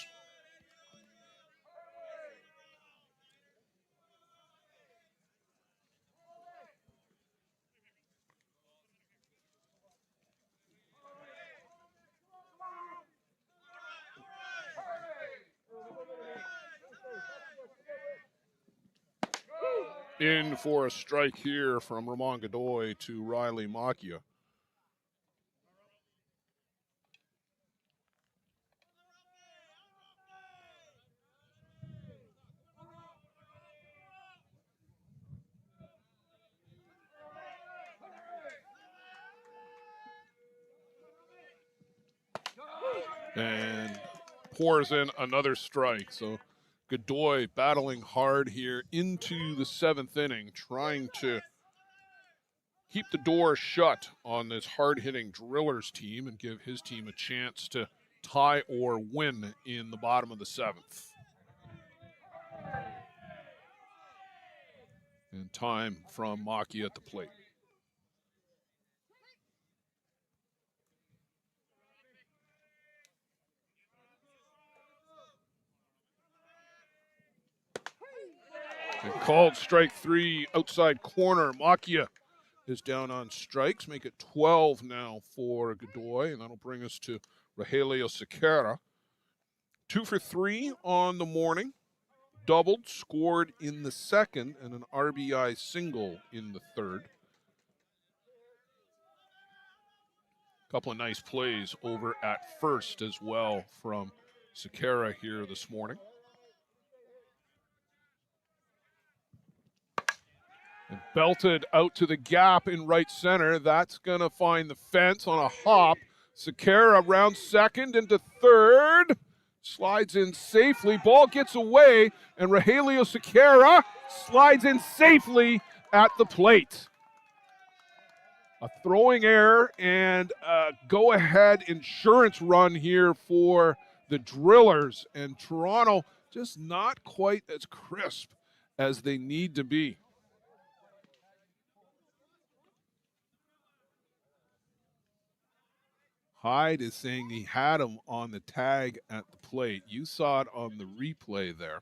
In for a strike here from Ramon Godoy to Riley Macchia. And pours in another strike. So Godoy battling hard here into the 7th inning, trying to keep the door shut on this hard-hitting Drillers team and give his team a chance to tie or win in the bottom of the 7th. And time from Macchia at the plate. And called strike 3, outside corner. Macchia is down on strikes. Make it 12 now for Godoy, and that'll bring us to Rogelio Sequeira. 2 for 3 on the morning. Doubled, scored in the second, and an RBI single in the third. Couple of nice plays over at first as well from Sequeira here this morning. And belted out to the gap in right center. That's going to find the fence on a hop. Sequeira around second into third. Slides in safely. Ball gets away, and Rogelio Sequeira slides in safely at the plate. A throwing error and a go-ahead insurance run here for the Drillers. And Toronto just not quite as crisp as they need to be. Hyde is saying he had him on the tag at the plate. You saw it on the replay there.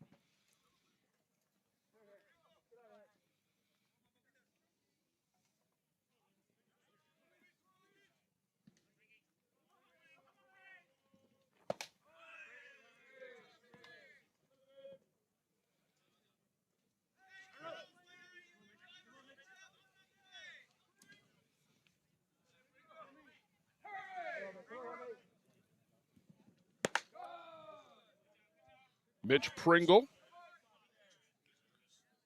Mitch Pringle.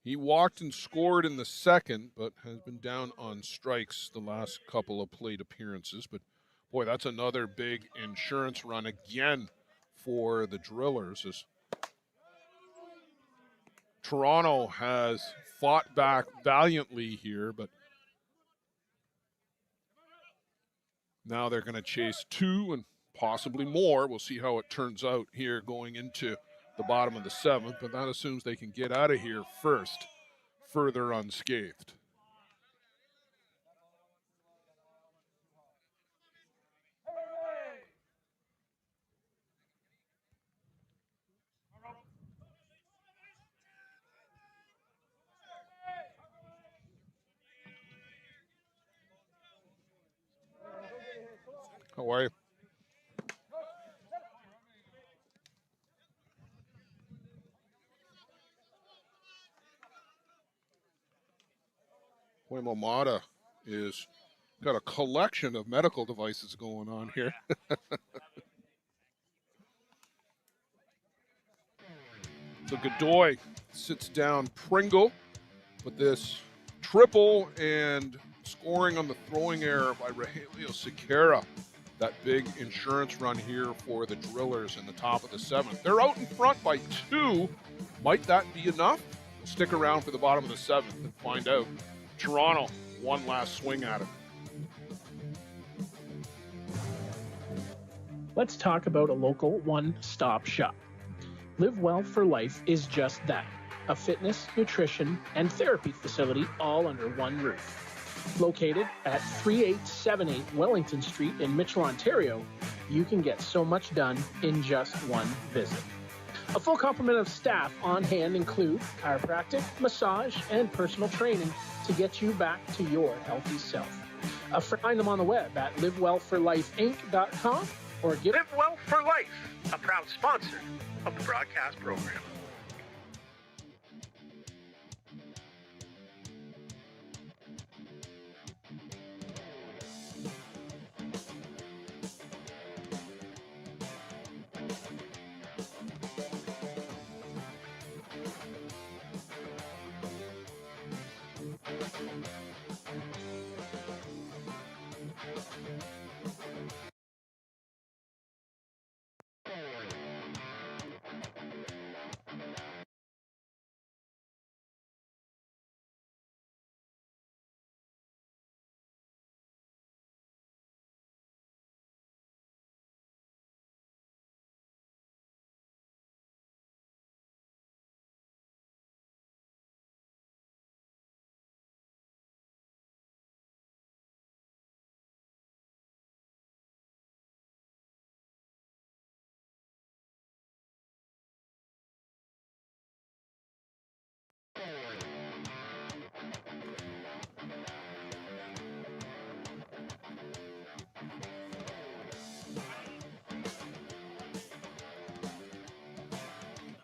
He walked and scored in the second, but has been down on strikes the last couple of plate appearances. But, boy, that's another big insurance run again for the Drillers. As Toronto has fought back valiantly here, but now they're going to chase 2 and possibly more. We'll see how it turns out here going into the bottom of the 7th, but that assumes they can get out of here first, further unscathed. How are you? Boy, Lombardo is got a collection of medical devices going on here. So Godoy sits down Pringle with this triple and scoring on the throwing error by Rogelio Sequeira. That big insurance run here for the Drillers in the top of the 7th. They're out in front by 2. Might that be enough? Stick around for the bottom of the 7th and find out. Toronto, one last swing at it. Let's talk about a local one-stop shop. Live Well for Life is just that, a fitness, nutrition, and therapy facility all under one roof. Located at 3878 Wellington Street in Mitchell, Ontario, you can get so much done in just one visit. A full complement of staff on hand include chiropractic, massage, and personal training to get you back to your healthy self. Find them on the web at livewellforlifeinc.com or give Live Well for Life, a proud sponsor of the broadcast program.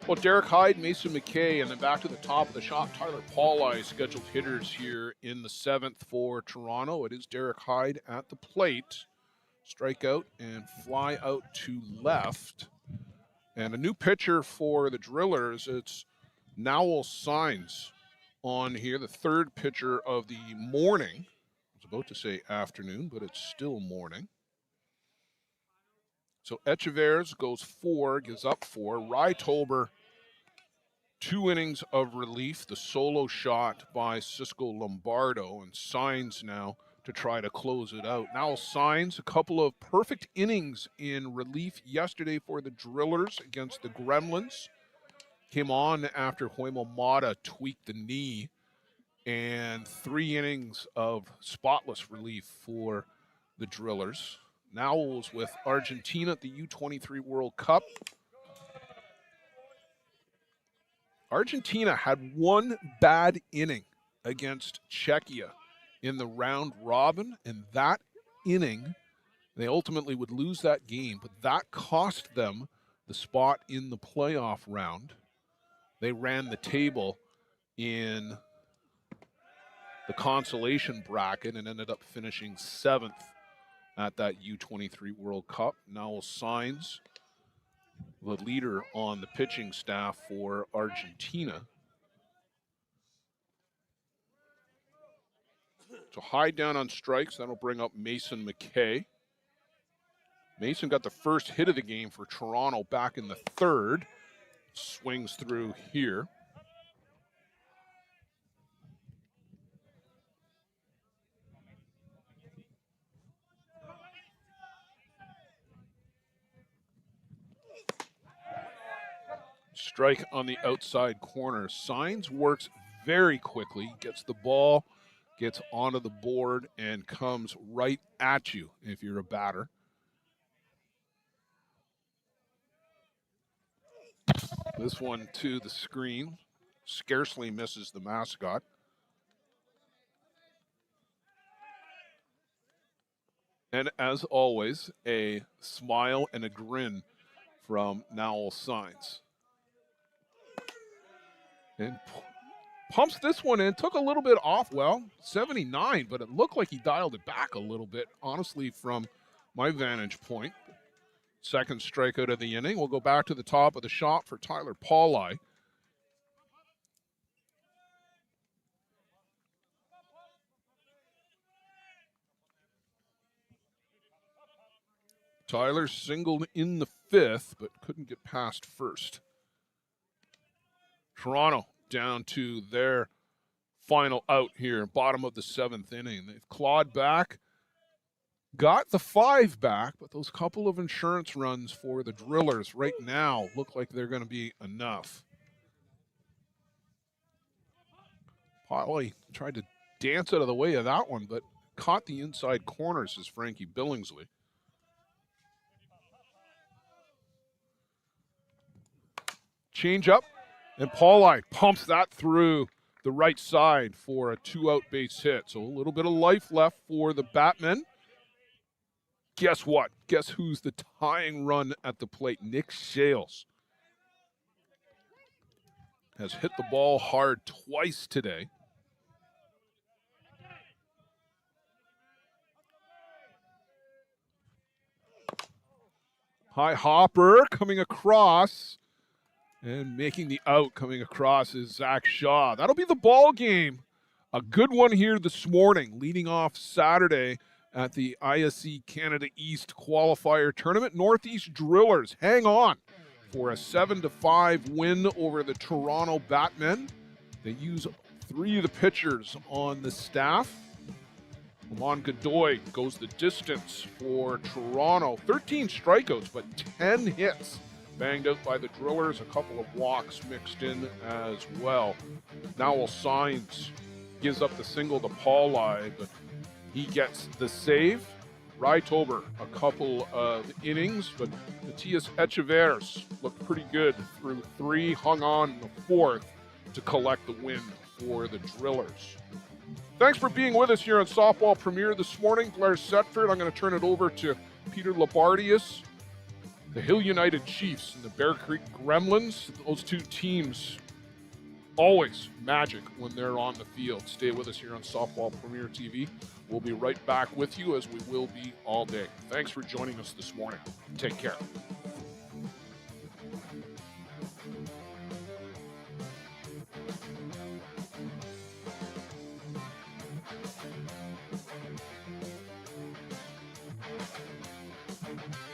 Well, Derek Hyde, Mason McKay, and then back to the top of the shop, Tyler Pauli, scheduled hitters here in the 7th for Toronto. It is Derek Hyde at the plate. Strikeout and fly out to left. And a new pitcher for the Drillers, it's Nowell Signs on here, the third pitcher of the morning. I was about to say afternoon, but it's still morning. So Echeverria goes 4, gives up 4. Rytober, 2 innings of relief, the solo shot by Cisco Lombardo, and Signs now to try to close it out. Now Signs, a couple of perfect innings in relief yesterday for the Drillers against the Gremlins. Came on after Huemo Mata tweaked the knee, and 3 innings of spotless relief for the Drillers. Nowell's with Argentina at the U23 World Cup. Argentina had 1 bad inning against Czechia in the round robin, and that inning, they ultimately would lose that game, but that cost them the spot in the playoff round. They ran the table in the consolation bracket and ended up finishing 7th at that U23 World Cup. Now Signs, the leader on the pitching staff for Argentina. So Hyde down on strikes. That'll bring up Mason McKay. Mason got the first hit of the game for Toronto back in the 3rd. Swings through here. Strike on the outside corner. Signs works very quickly, gets the ball, gets onto the board, and comes right at you if you're a batter. This one to the screen, scarcely misses the mascot. And as always, a smile and a grin from Nowell Signs. And pumps this one in, took a little bit off, 79, but it looked like he dialed it back a little bit, honestly, from my vantage point. Second strikeout of the inning. We'll go back to the top of the shop for Tyler Pauli. Tyler singled in the 5th, but couldn't get past first. Toronto down to their final out here, bottom of the 7th inning. They've clawed back, got the 5 back, but those couple of insurance runs for the Drillers right now look like they're going to be enough. Pauli tried to dance out of the way of that one, but caught the inside corners as Frankie Billingsley. Change up. And Pauli pumps that through the right side for a 2-out base hit. So a little bit of life left for the Batmen. Guess what? Guess who's the tying run at the plate? Nick Shales has hit the ball hard twice today. High hopper coming across. And making the out coming across is Zach Shaw. That'll be the ball game. A good one here this morning, leading off Saturday at the ISC Canada East qualifier tournament. Northeast Drillers hang on for a 7-5 win over the Toronto Batmen. They use 3 of the pitchers on the staff. Lamont Godoy goes the distance for Toronto. 13 strikeouts, but 10 hits. Banged out by the Drillers, a couple of walks mixed in as well. Nowell Signs gives up the single to Pauli, but he gets the save. Rytober, a couple of innings, but Matias Echeverria looked pretty good through 3, hung on in the 4th to collect the win for the Drillers. Thanks for being with us here on Softball Premier this morning. Blair Setford, I'm going to turn it over to Peter Labardius The Hill United Chiefs and the Bear Creek Gremlins, those two teams, always magic when they're on the field. Stay with us here on Softball Premier TV. We'll be right back with you, as we will be all day. Thanks for joining us this morning. Take care.